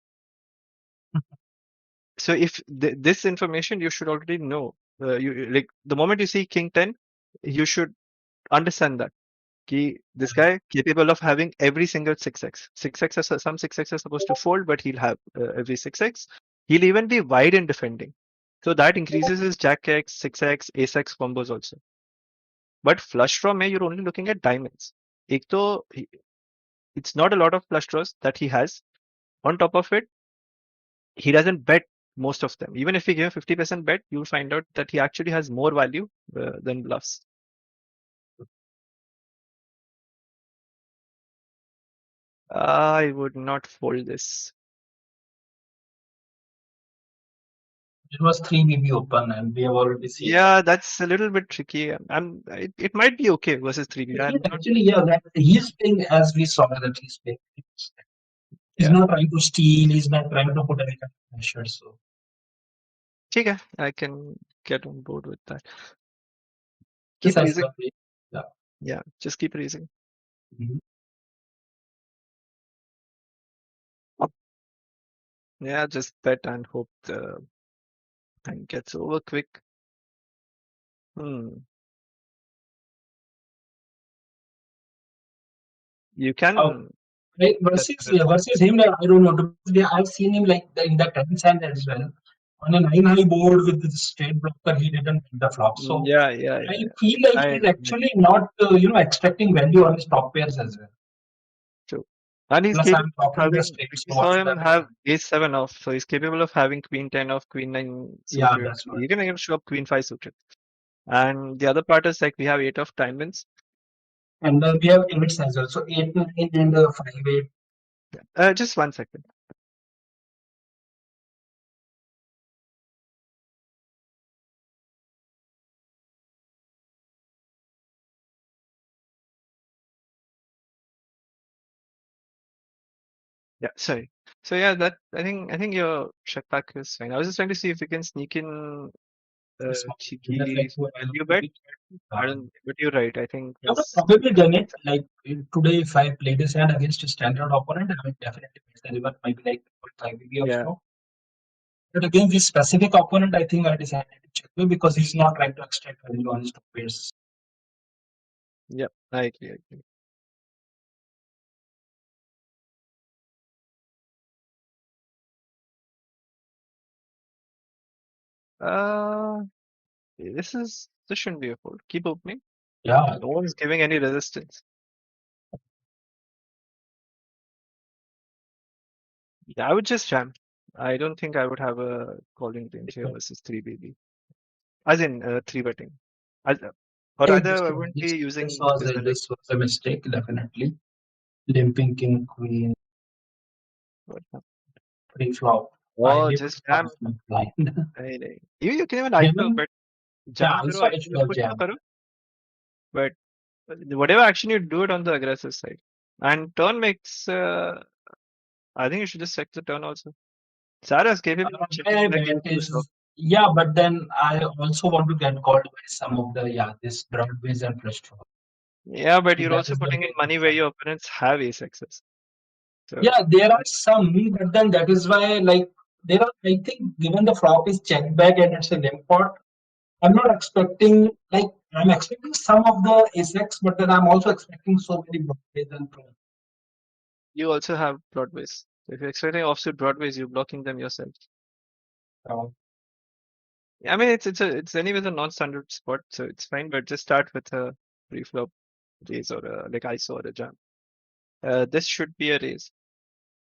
So if this information you should already know, you like the moment you see King 10, you should understand that this guy capable of having every single 6x. 6x some 6x are supposed to fold, but he'll have every 6x. He'll even be wide in defending. So that increases his Jack X, 6x, Ace X combos also. But flush draw you're only looking at diamonds. एक तो it's not a lot of flush draws that he has. On top of it, he doesn't bet most of them. Even if we give a 50% bet, you'll find out that he actually has more value than bluffs. I would not fold this. It was 3 BB open, and we have already seen. Yeah, that's a little bit tricky. It might be okay versus 3B. Actually, yeah, that he's playing as we saw that he's playing. He's Yeah. not trying to steal. He's not trying to put any kind of pressure. So, Okay, I can get on board with that. just Keep as raising. yeah. Yeah, just keep raising. Mhm. Yeah, just bet and hope the time gets over quick. You can. Like versus him, like, I don't know. I've seen him like in the 10th hand as well. On a 9 high board with the straight blocker, he didn't pick the flop. So Yeah. I feel like he's actually not, extracting value on his top pairs as well. True. And he's Plus, capable I'm of talking the having. straights. We saw him have Ace 7 off, so he's capable of having Queen 10 off, Queen 9 suited. Yeah, that's right. You can even show up Queen 5 suited. And the other part is like we have 8 of diamonds. And then we have eights as well. So 8, 9, and 5, 8. Just 1 second. Yeah, sorry. So yeah, that I think your check back is fine. I was just trying to see if we can sneak in cheeky value bet. I don't, but you're right. I think I would this probably done it. Like today, if I play this hand against a standard opponent, I would definitely bet the river, maybe like 5 BB or so. But against this specific opponent, I think I decided to check because he's not trying to extract value on his top pairs. Yep, I agree. This shouldn't be a fold. Keep opening. Yeah. No one's giving any resistance. Yeah, I would just jam. I don't think I would have a calling range here versus 3BB. As in 3 betting. Or rather, I wouldn't be using this was a mistake, definitely. Limping king, queen. Pre-flop. Oh, just jam. You can even ISO, but jam but whatever action you do it on the aggressive side. And turn makes I think you should just check the turn also. Sarah's capable of checking yeah, but then I also want to get called by some of the this broadways and flush draw. Yeah, but you're also putting in money where your opponents have ace X's. So, yeah, there are some, but then that is why like there are, I think, given the flop is checked back and it's a limp pot, I'm not expecting, like, I'm expecting some of the ace-X, but then I'm also expecting so many Broadways and pro. You also have broadways. If you're expecting offsuit broadways, you're blocking them yourself. So, I mean, it's anyways a non-standard spot, so it's fine. But just start with a pre-flop raise or a like ISO or a jam. This should be a raise.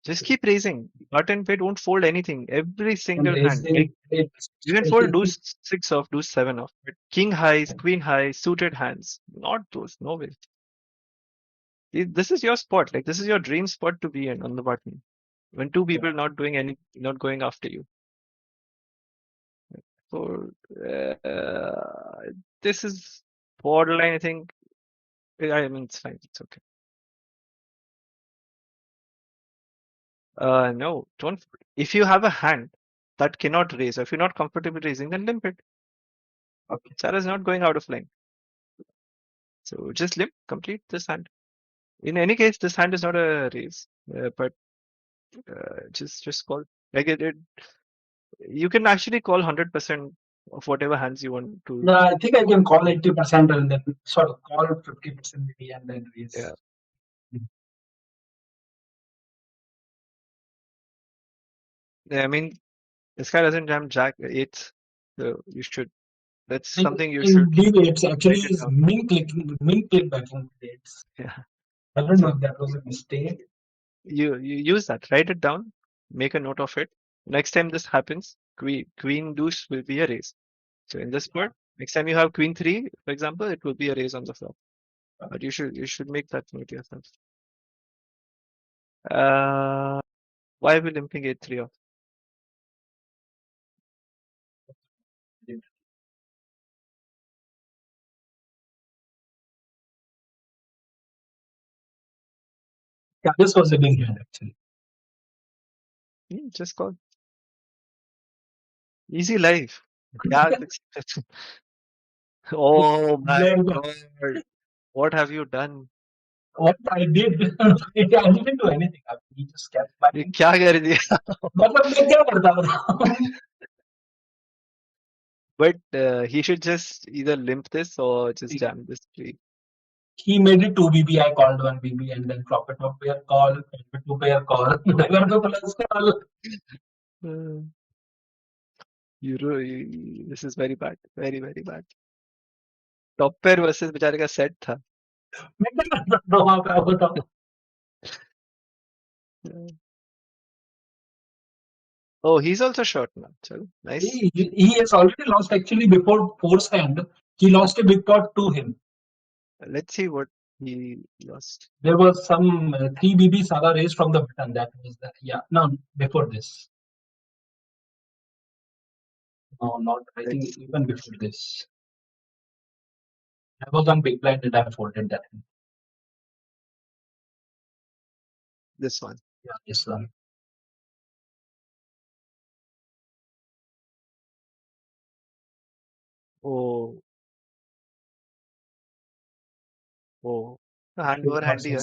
Just keep raising. Button pay don't fold anything. Every and single hand. raising Like it, you can fold especially deuce six off, deuce seven off. But king highs, queen high, suited hands. Not those. No way. This is your spot. Like this is your dream spot to be in on the button. When two people not going after you. So this is borderline. I think. I mean, it's fine. It's okay. No, don't. If you have a hand that cannot raise, or if you're not comfortable raising, then limp it. okay. Sarah's not going out of line. So just limp, complete this hand. In any case, this hand is not a raise, but just call. Like you can actually call 100% of whatever hands you want to. No, I think I can call 80% and then sort of call 50% maybe and then raise. Yeah. I mean, this guy doesn't jam jack eights, so you should. That's something you should Indeed, it's actually write it is down. min click backing dates. Yeah. I don't know So if that was a mistake. you use that, write it down, make a note of it. Next time this happens, queen deuce will be a raise. So in this board, next time you have queen three, for example, it will be a raise on the flop. But you should make that note yourself. Why are we limping 8-3 off? Yeah, this was a big hand actually. Just call. Easy life. Yeah. Oh my Then God. What have you done? what I did, I didn't do anything. He just kept ये backing. क्या कर दिया? मतलब मैं क्या करता बताओ? But he should just either limp this or just jam this tree. He made it 2 BB. I called 1 BB and then flop it up pair call, 2 pair call. Never to plus call. Uh, this is very bad. Very, very bad. Top pair versus बेचारे का set था. मैं क्या करता हूँ वहाँ पे आप बताओ? Oh, he's also short now. So nice. He has already lost actually before fourth hand. He lost a big pot to him. Let's see what he lost. There was some 3 BB Saga raised from the button. That was the, yeah, no, before this. No, not, I think even before this. I was on big blind and I folded that. This one. Yeah, this one. Oh. Oh. Hand over hand here.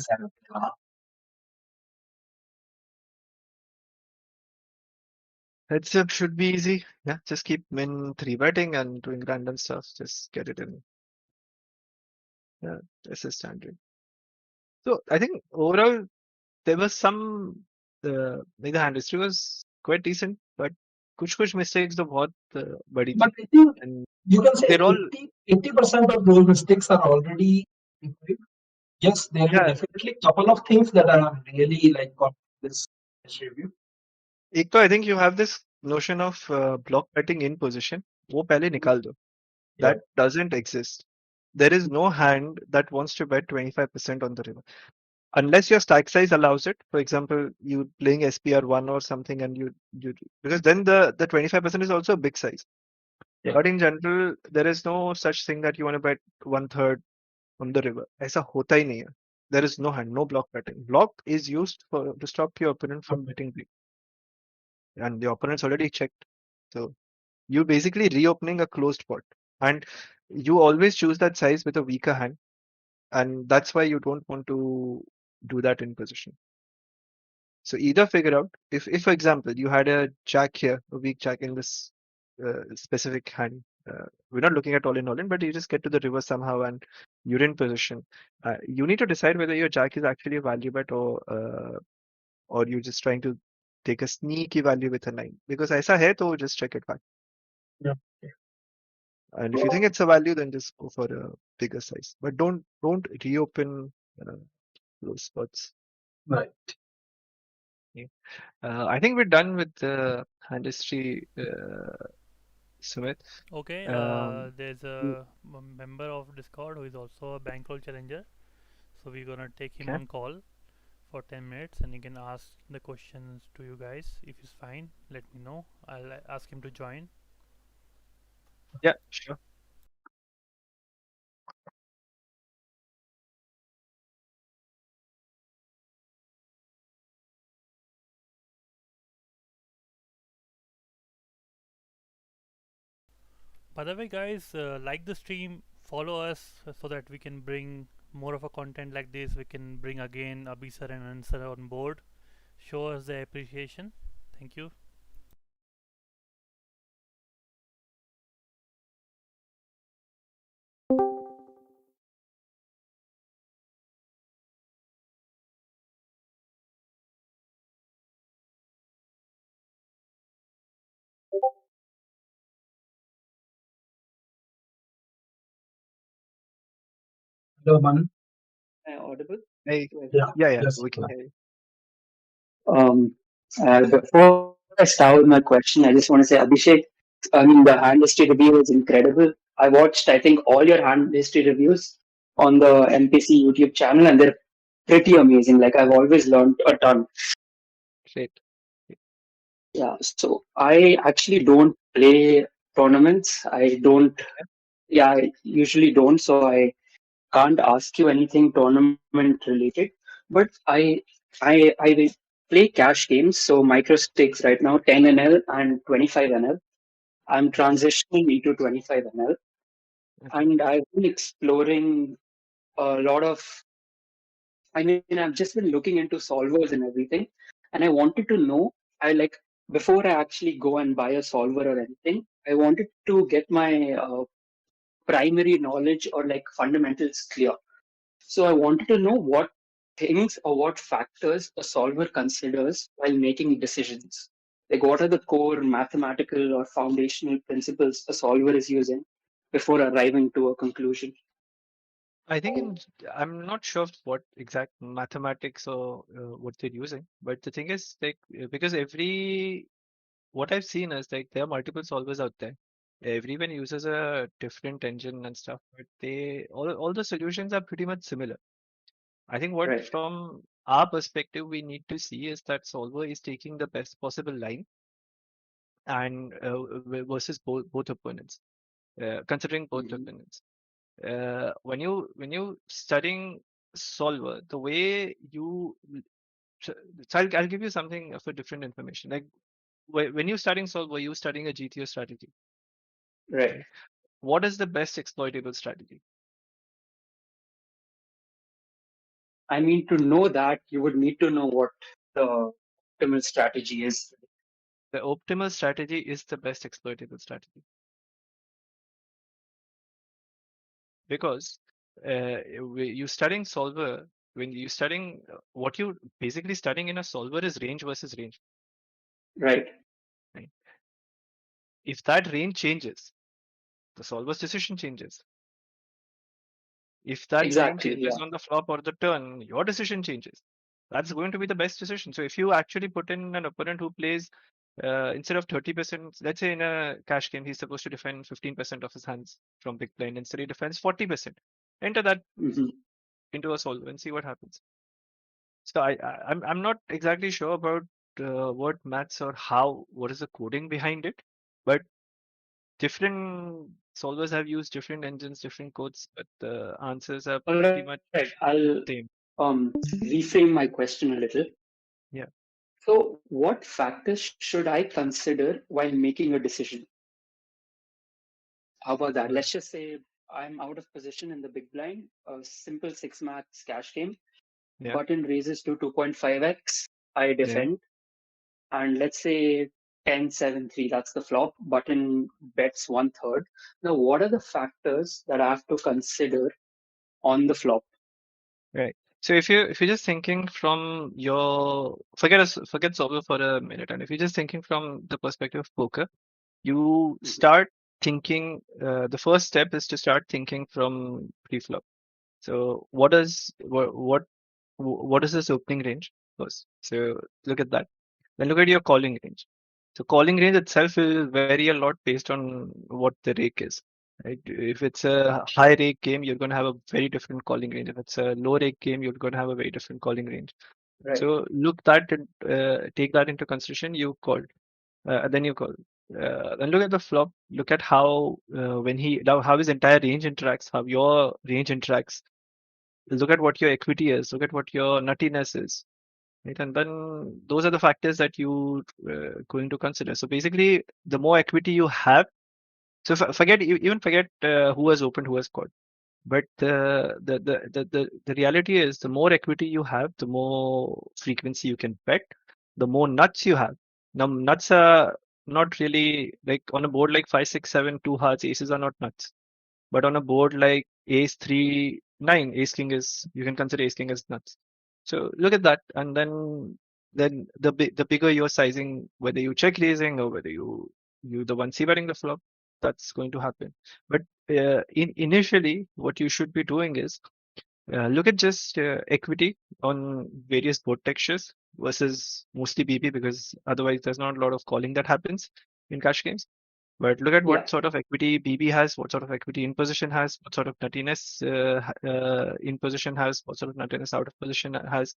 Heads up should be easy. Yeah, just keep min 3 betting and doing random stuff. Just get it in. Yeah, this is standard. So I think overall there was some like the hand history was quite decent, but कुछ mistakes तो बहुत बड़ी But थी. I think And you can say they're all 80% of those mistakes are already improved. Yes, there are yeah. definitely a couple of things that are really like got this review. एक तो I think you have this notion of block betting in position. वो पहले निकाल दो. Yeah. That doesn't exist. There is no hand that wants to bet 25% on the river. Unless your stack size allows it. For example, you playing SPR1 or something and you because then the 25% is also a big size. Yeah. But in general, there is no such thing that you want to bet 1/3 on the river. ऐसा होता ही नहीं है. There is no hand, no block betting. Block is used to stop your opponent from betting big. And the opponent's already checked. So you basically reopening a closed pot. And you always choose that size with a weaker hand. And that's why you don't want to do that in position. So either figure out if for example, you had a jack here, a weak jack in this specific hand, we're not looking at all in, but you just get to the river somehow and you're in position. You need to decide whether your jack is actually a value bet or you're just trying to take a sneaky value with a nine. Because ऐसा है तो just check it back. Yeah. And if you think it's a value, then just go for a bigger size. But don't reopen those spots. Right. Yeah. I think we're done with the hand history, Sumit. Okay, Um, there's mm, a member of Discord who is also a bankroll challenger. So we're gonna take him okay. on call for 10 minutes and he can ask the questions to you guys. If he's fine, let me know. I'll ask him to join. Yeah, sure. By the way, guys, like the stream, follow us so that we can bring more of a content like this. We can bring again Abhi sir and Anant sir on board. Show us the appreciation. Thank you. Hello, Manu. Am I audible? Hey, Yeah. yeah, Yes. we can hear you. Um, Before I start with my question, I just want to say, Abhishek, I mean, the hand history review was incredible. I watched, I think, all your hand history reviews on the MPC YouTube channel, and they're pretty amazing. Like, I've always learned a ton. Great. Yeah, so I actually don't play tournaments. I don't, yeah, I usually don't. So I can't ask you anything tournament related, but I play cash games, so micro stakes right now, 10 NL and 25 NL. I'm transitioning into 25 NL, Okay. and I've been exploring a lot of. I mean, I've just been looking into solvers and everything, and I wanted to know. I like before I actually go and buy a solver or anything. I wanted to get my primary knowledge or like fundamentals clear. So I wanted to know what things or what factors a solver considers while making decisions. Like what are the core mathematical or foundational principles a solver is using before arriving to a conclusion? I think I'm not sure of what exact mathematics or what they're using, but the thing is like because what I've seen is like there are multiple solvers out there. Everyone uses a different engine and stuff, but all the solutions are pretty much similar. I think what Right. from our perspective we need to see is that solver is taking the best possible line and versus both opponents, considering both Mhm. opponents. When you studying solver, the way you so I'll give you something for different information. Like when you're studying solver, you're studying a GTO strategy. Right. Okay? What is the best exploitable strategy? I mean, to know that, you would need to know what the optimal strategy is. The optimal strategy is the best exploitable strategy because you're studying solver. When you're studying, what you basically studying in a solver is range versus range. Right. Right? If that range changes, the solver's decision changes. If that range Exactly. changes Yeah. on the flop or the turn, your decision changes. That's going to be the best decision. So if you actually put in an opponent who plays instead of 30%, let's say in a cash game, he's supposed to defend 15% of his hands from big blind. Instead, he defends 40%. Enter that Hmm. into a solver and see what happens. So I'm not exactly sure about what maths or what is the coding behind it, but different solvers have used different engines, different codes, but the answers are All pretty right. much I'll same. reframe my question a little. Yeah. So, what factors should I consider while making a decision? How about that? Uh, Let's just say I'm out of position in the big blind, a simple six max cash game. yeah. Button raises to 2.5x. I Yeah. defend. And let's say 10-7-3, that's the flop. Button bets 1/3. Now, what are the factors that I have to consider on the flop? Right. So if you're just thinking from your forget solver for a minute, and if you're just thinking from the perspective of poker, you start thinking. The first step is to start thinking from pre-flop. So what is this opening range first? So look at that. Then look at your calling range. So calling range itself will vary a lot based on what the rake is. Right? If it's a high rake game, you're going to have a very different calling range. If it's a low rake game, you're going to have a very different calling range. Right. So take that into consideration. You called, then you call. Then look at the flop. Look at how his entire range interacts, how your range interacts. Look at what your equity is. Look at what your nuttiness is. Right? And then those are the factors that you going to consider. So basically, the more equity you have, so forget who has opened, who has called. But the reality is, the more equity you have, the more frequency you can bet, the more nuts you have. Now, nuts are not really like on a board like 5, 6, 7, two hearts, aces are not nuts. But on a board like ace 3, 9, ace king is, you can consider ace king as nuts. So look at that, and then the bigger your sizing, whether you check raising or whether you the one c-betting the flop, that's going to happen. But initially, what you should be doing is look at just equity on various board textures versus mostly BB, because otherwise there's not a lot of calling that happens in cash games. But look at Yeah. what sort of equity BB has, what sort of equity in position has, what sort of nuttiness in position has, what sort of nuttiness out of position has.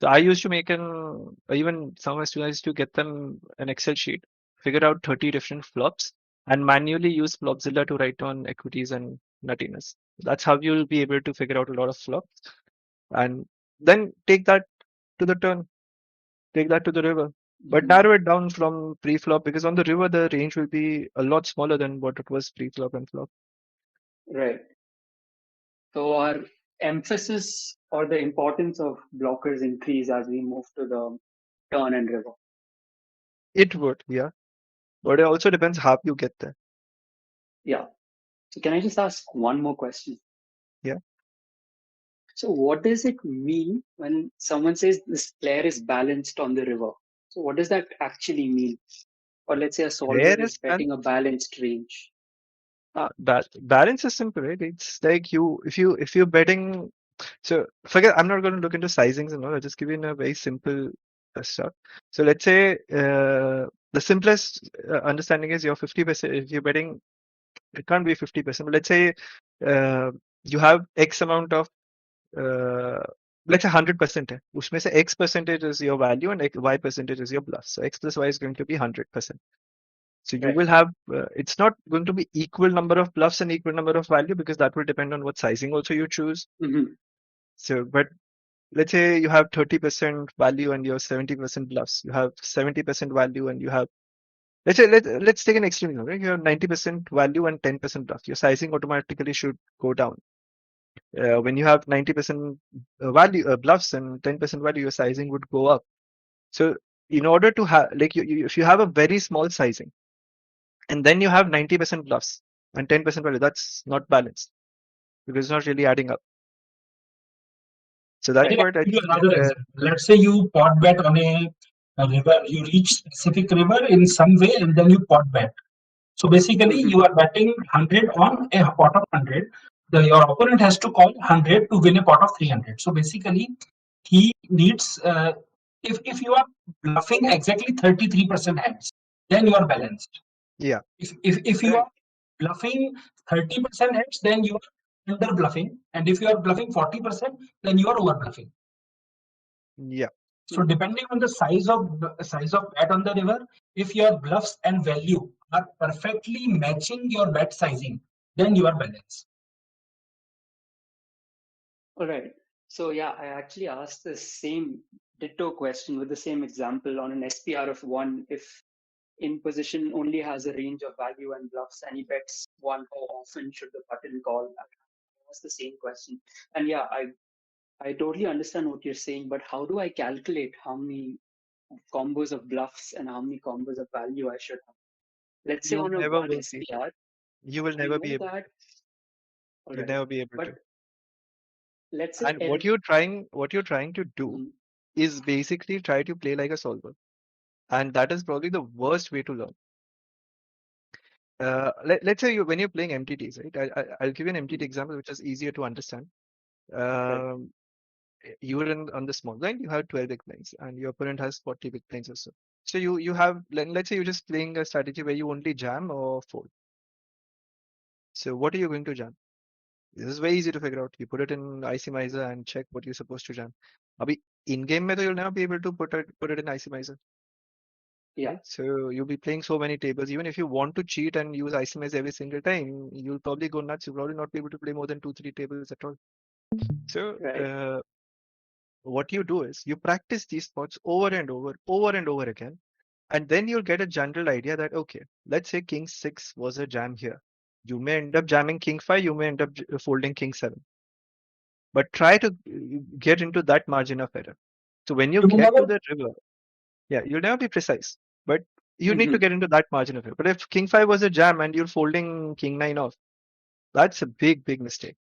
So I used to make even some of my students used to get them an Excel sheet, figure out 30 different flops, and manually use Flopzilla to write on equities and nuttiness. That's how you'll be able to figure out a lot of flops, and then take that to the turn, take that to the river. But Mhm. narrow it down from pre-flop, because on the river the range will be a lot smaller than what it was pre-flop and flop. Right. So our emphasis or the importance of blockers increase as we move to the turn and river. It would, yeah. But it also depends how you get there. Yeah. So can I just ask one more question? Yeah. So what does it mean when someone says this player is balanced on the river? So what does that actually mean? Or let's say a solver Where is is betting a balanced range. balance is simple, right? It's like if you're betting. So forget. I'm not going to look into sizings and all. I'll just give you a very simple stuff. So let's say the simplest understanding is your 50%. If you're betting, it can't be 50%. But let's say uh, you have X amount of let's say 100% है. उसमें से X percentage is your value and Y percentage is your bluff. So X plus Y is going to be 100%. So you Right. will have, it's not going to be equal number of bluffs and equal number of value, because that will depend on what sizing also you choose. Mm-hmm. So, but let's say you have 30% value and your 70% bluffs. You have 70% value and you have, let's take an extreme example, right? You have 90% value and 10% bluff. Your sizing automatically should go down. When you have 90% value bluffs and 10% value, your sizing would go up. So in order to have, like if you have a very small sizing, and then you have 90% bluffs and 10% value, that's not balanced, because it's not really adding up. So that's Let me what I give you think. another example. Let's say you pot bet on a river. You reach specific river in some way, and then you pot bet. So basically, Mm-hmm. you are betting 100 on a pot of 100. Your opponent has to call 100 to win a pot of 300. So basically, he needs, if you are bluffing exactly 33% hands, then you are balanced. Yeah, If you Right. are bluffing 30% heads, then you are under bluffing. And if you are bluffing 40%, then you are over bluffing. yeah, So depending on the size of bet on the river, if your bluffs and value are perfectly matching your bet sizing, then you are balanced. All right. So yeah, I actually asked the same ditto question with the same example on an SPR of 1. If in position only has a range of value and bluffs and he bets 1, how often should the button call? I asked the same question. And yeah, I totally understand what you're saying, but how do I calculate how many combos of bluffs and how many combos of value I should have. Let's say You on a never one will be. SPR, You will I never be know able that, to. all You'll right, never be able but to. let's say And what you're trying to do Mhm. is basically try to play like a solver. And that is probably the worst way to learn. Let's say when you're playing MTTs, right? I'll give you an MTT Mhm. example, which is easier to understand. Right, Um, you are on the small blind, you have 12 big blinds, and your opponent has 40 big blinds or so. So you have, let's say you're just playing a strategy where you only jam or fold. So what are you going to jam? This is very easy to figure out. You put it in Icemizer and check what you're supposed to jam. Abhi, in game में तो you'll never be able to put it in Icemizer, yeah, right? So you'll be playing so many tables. Even if you want to cheat and use Icemize every single time, you'll probably go nuts. You'll probably not be able to play more than 2, 3 tables at all. So right, what you do is you practice these spots over and over again, and then you'll get a general idea that okay, let's say King 6 was a jam here. You may end up jamming King 5, you may end up folding King 7. But try to get into that margin of error. So when you You will get to never the river, yeah, you'll never be precise, but you need to hmm, get into that margin of error. But if King 5 was a jam and you're folding King 9 off, that's a big, big mistake.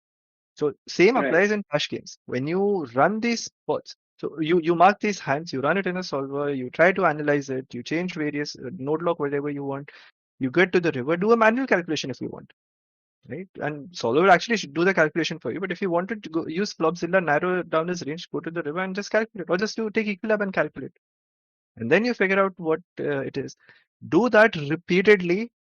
So same right, applies in cash games. When you run these spots, so you mark these hands, you run it in a solver, you try to analyze it, you change various node lock whatever you want. You get to the river, do a manual calculation if you want, right? And solver actually should do the calculation for you. But if you wanted to go use Flopzilla, narrow down his range, go to the river and just calculate, or just do take Equilab and calculate, and then you figure out what it is. Do that repeatedly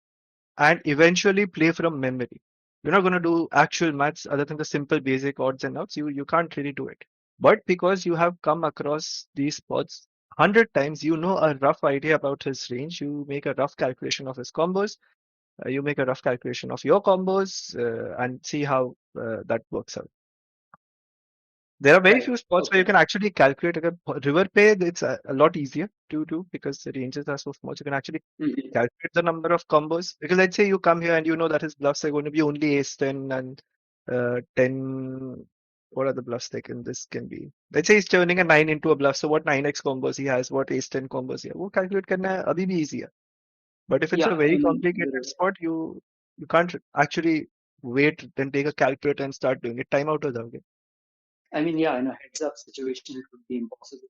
and eventually play from memory. You're not going to do actual maths other than the simple basic odds and outs. You can't really do it. But because you have come across these spots 100 times, you know a rough idea about his range. You make a rough calculation of his combos. You make a rough calculation of your combos and see how that works out. There are very right. few spots where you Okay. can actually calculate. Like a river pay, it's a lot easier to do because the ranges are so small. So you can actually Hmm. calculate the number of combos. Because let's say you come here and you know that his bluffs are going to be only ace 10 and 10. What are the bluffs they can? This can be. Let's say he's turning a 9 into a bluff. So what 9x combos he has, what ace 10 combos he has. वो calculate करना है अभी भी easier. But if it's a Yeah, very in the complicated spot, you can't actually wait, then take a calculator and start doing it. Time out हो जाओगे. I mean, yeah, in a heads-up situation, it would be impossible.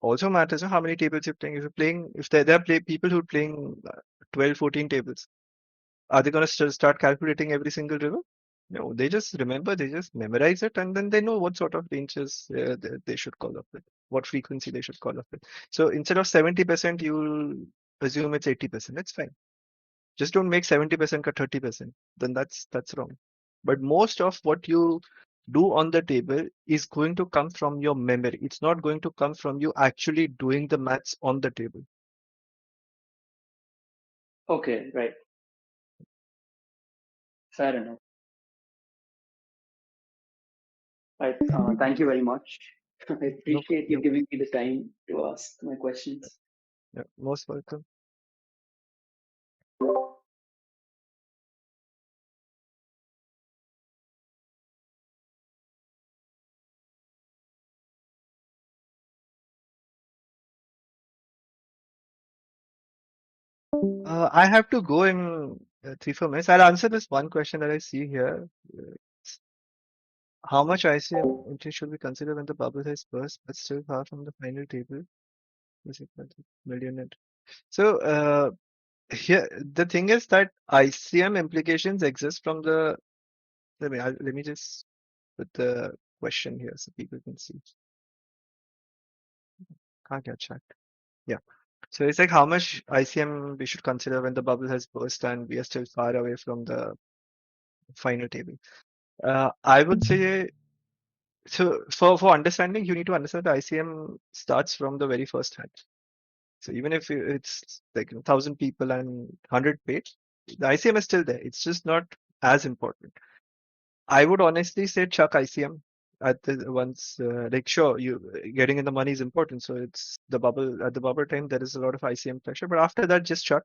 Also matters how many tables you're playing. If you're playing, if there are people who are playing 12, 14 tables, are they going to start calculating every single river? No, they just remember, they just memorize it, and then they know what sort of ranges they should call up with, what frequency they should call up with. So instead of 70%, you'll assume it's 80%. That's fine. Just don't make 70% cut 30%. Then that's wrong. But most of what you do on the table is going to come from your memory. It's not going to come from you actually doing the maths on the table. Okay, right. Fair enough. Right. Thank you very much. I No, appreciate you no, giving me the time to ask my questions. yeah, most welcome. I have to go in 3, 4 minutes. I'll answer this one question that I see here. Uh, How much ICM entry should we consider when the bubble has burst but still far from the final table? Is equal to million net. So here the thing is that ICM implications exist from the. Let me just put the question here so people can see. Can't get chat. Yeah. So it's like how much ICM we should consider when the bubble has burst and we are still far away from the final table. I would say so for understanding, you need to understand the ICM starts from the very first hand. So even if it's like 1,000 people and 100 paid, the ICM is still there. It's just not as important. I would honestly say chuck ICM at the once like sure you getting in the money is important. So it's the bubble at the bubble time there is a lot of ICM pressure, but after that just chuck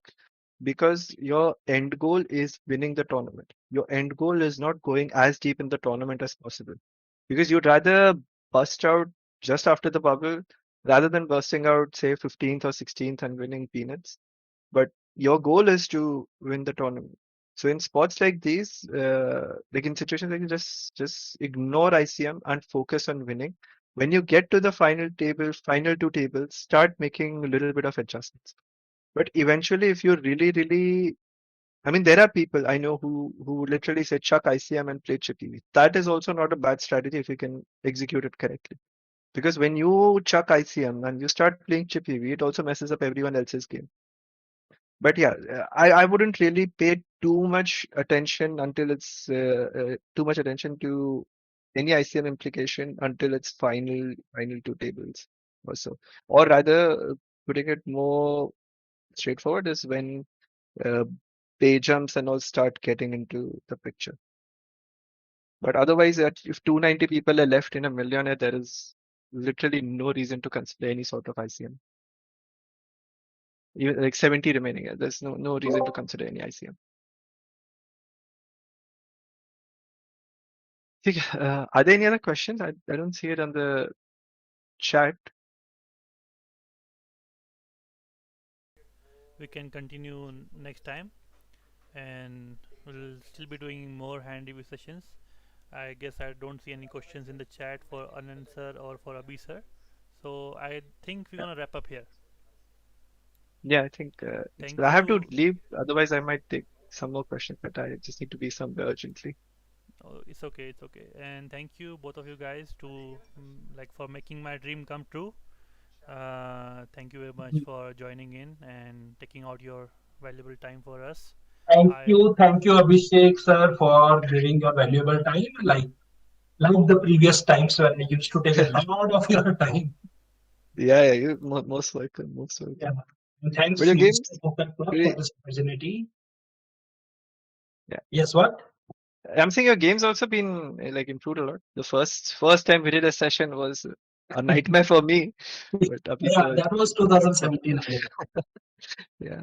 because your end goal is winning the tournament. Your end goal is not going as deep in the tournament as possible because you'd rather bust out just after the bubble rather than bursting out, say, 15th or 16th and winning peanuts. But your goal is to win the tournament. So in spots like these, like in situations like this, just ignore ICM and focus on winning. When you get to the final table, final two tables, start making a little bit of adjustments. But eventually, if you're really, really, I mean, there are people I know who literally say chuck ICM and play chippy. That is also not a bad strategy if you can execute it correctly. Because when you chuck ICM and you start playing chippy, it also messes up everyone else's game. But yeah, I wouldn't really pay too much attention until it's too much attention to any ICM implication until it's final two tables or so. Or rather, putting it more straightforward is when uh, pay jumps and all start getting into the picture. But otherwise, if 290 people are left in a millionaire, there is literally no reason to consider any sort of ICM. Even like 70 remaining, there's no reason to consider any ICM. Are there any other questions? I don't see it on the chat. We can continue next time, and we'll still be doing more hand review sessions. I guess I don't see any questions in the chat for Anand sir or for Abhi sir. So I think we're gonna wrap up here. Yeah, I think Thank I have to you. leave. Otherwise, I might take some more questions, but I just need to be somewhere urgently. Oh, it's okay, it's okay. And thank you both of you guys to like for making my dream come true. Thank you very much for joining in and taking out your valuable time for us. I Thank you, Abhishek sir, for giving your valuable time. Like the previous times when you used to take a lot of your time. Yeah, you most welcome, most Yeah. welcome. And But thanks, your Monster games, Poker Club, for really, this opportunity. yeah. Yes, what? I'm saying your games also been like improved a lot. The first time we did a session was a nightmare for me, but Abhi Yeah, sir that was got some. 2017, I guess. Yeah,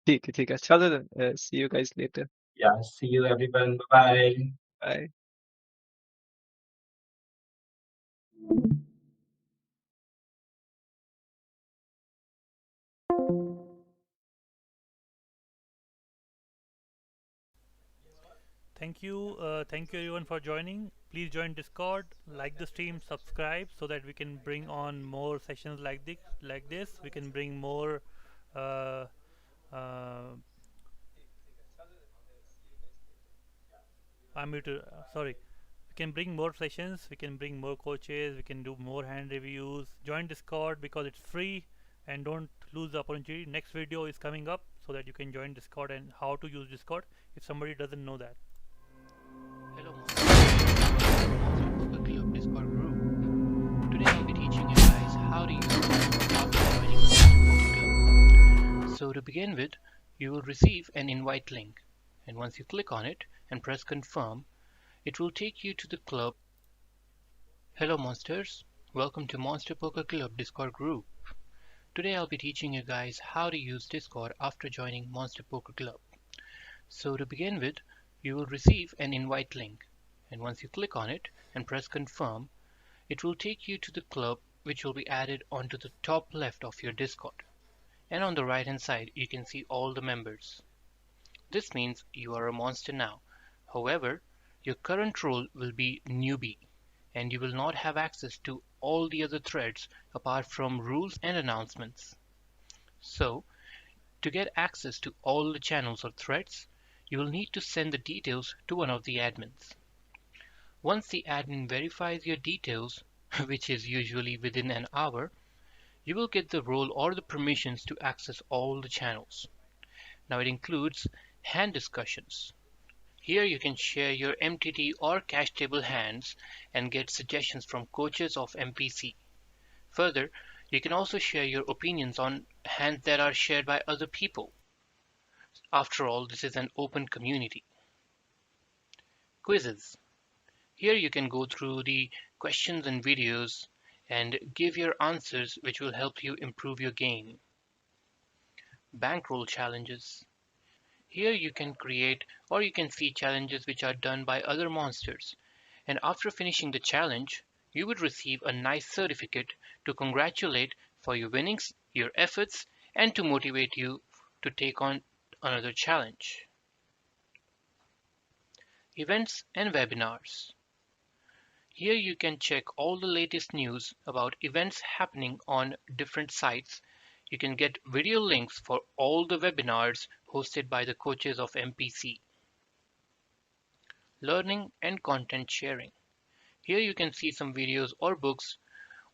ठीक है चलो then. See you guys later. Yeah, see you everyone. Bye. Bye. thank you everyone for joining. Please join Discord, like the stream, subscribe so that we can bring on more sessions like this. We can bring more. Uh, uh, I'm muted. Sorry. We can bring more sessions. We can bring more coaches. We can do more hand reviews. Join Discord because it's free, and don't lose the opportunity. Next video is coming up so that you can join Discord and how to use Discord if somebody doesn't know that. Hello, Monster Club Discord group. Today I'll be teaching you guys how to use Discord after joining Monster Club. So to begin with, you will receive an invite link, and once you click on it and press confirm, it will take you to the club. Hello monsters, welcome to Monster Poker Club Discord group. Today I'll be teaching you guys how to use Discord after joining Monster Poker Club. So to begin with, you will receive an invite link, and once you click on it and press confirm, it will take you to the club, which will be added onto the top left of your Discord. And on the right hand side you can see all the members. This means you are a monster now. However, your current role will be newbie, and you will not have access to all the other threads apart from rules and announcements. So, to get access to all the channels or threads, you will need to send the details to one of the admins. Once the admin verifies your details, which is usually within an hour, you will get the role or the permissions to access all the channels. Now it includes hand discussions. Here you can share your MTT or cash table hands and get suggestions from coaches of MPC. Further, you can also share your opinions on hands that are shared by other people. After all, this is an open community. Quizzes. Here you can go through the questions and videos and give your answers, which will help you improve your game. Bankroll challenges. Here you can create or you can see challenges which are done by other monsters, and after finishing the challenge You would receive a nice certificate to congratulate for your winnings, your efforts, and to motivate you to take on another challenge. Events and webinars. Here you can check all the latest news about events happening on different sites. You can get video links for all the webinars hosted by the coaches of MPC. Learning and content sharing. Here you can see some videos or books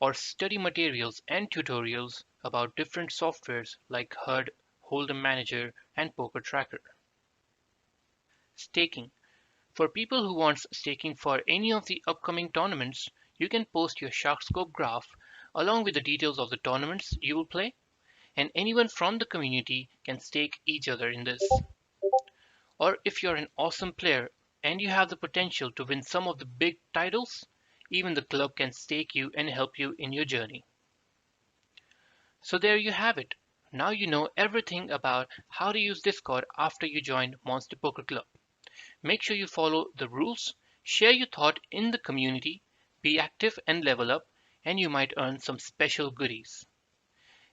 or study materials and tutorials about different softwares like HUD, Hold'em Manager, and Poker Tracker. Staking. For people who want staking for any of the upcoming tournaments, you can post your Sharkscope graph along with the details of the tournaments you will play, and anyone from the community can stake each other in this. Or if you're an awesome player and you have the potential to win some of the big titles, even the club can stake you and help you in your journey. So there you have it. Now you know everything about how to use Discord after you join Monster Poker Club. Make sure you follow the rules, share your thought in the community, be active and level up, and you might earn some special goodies.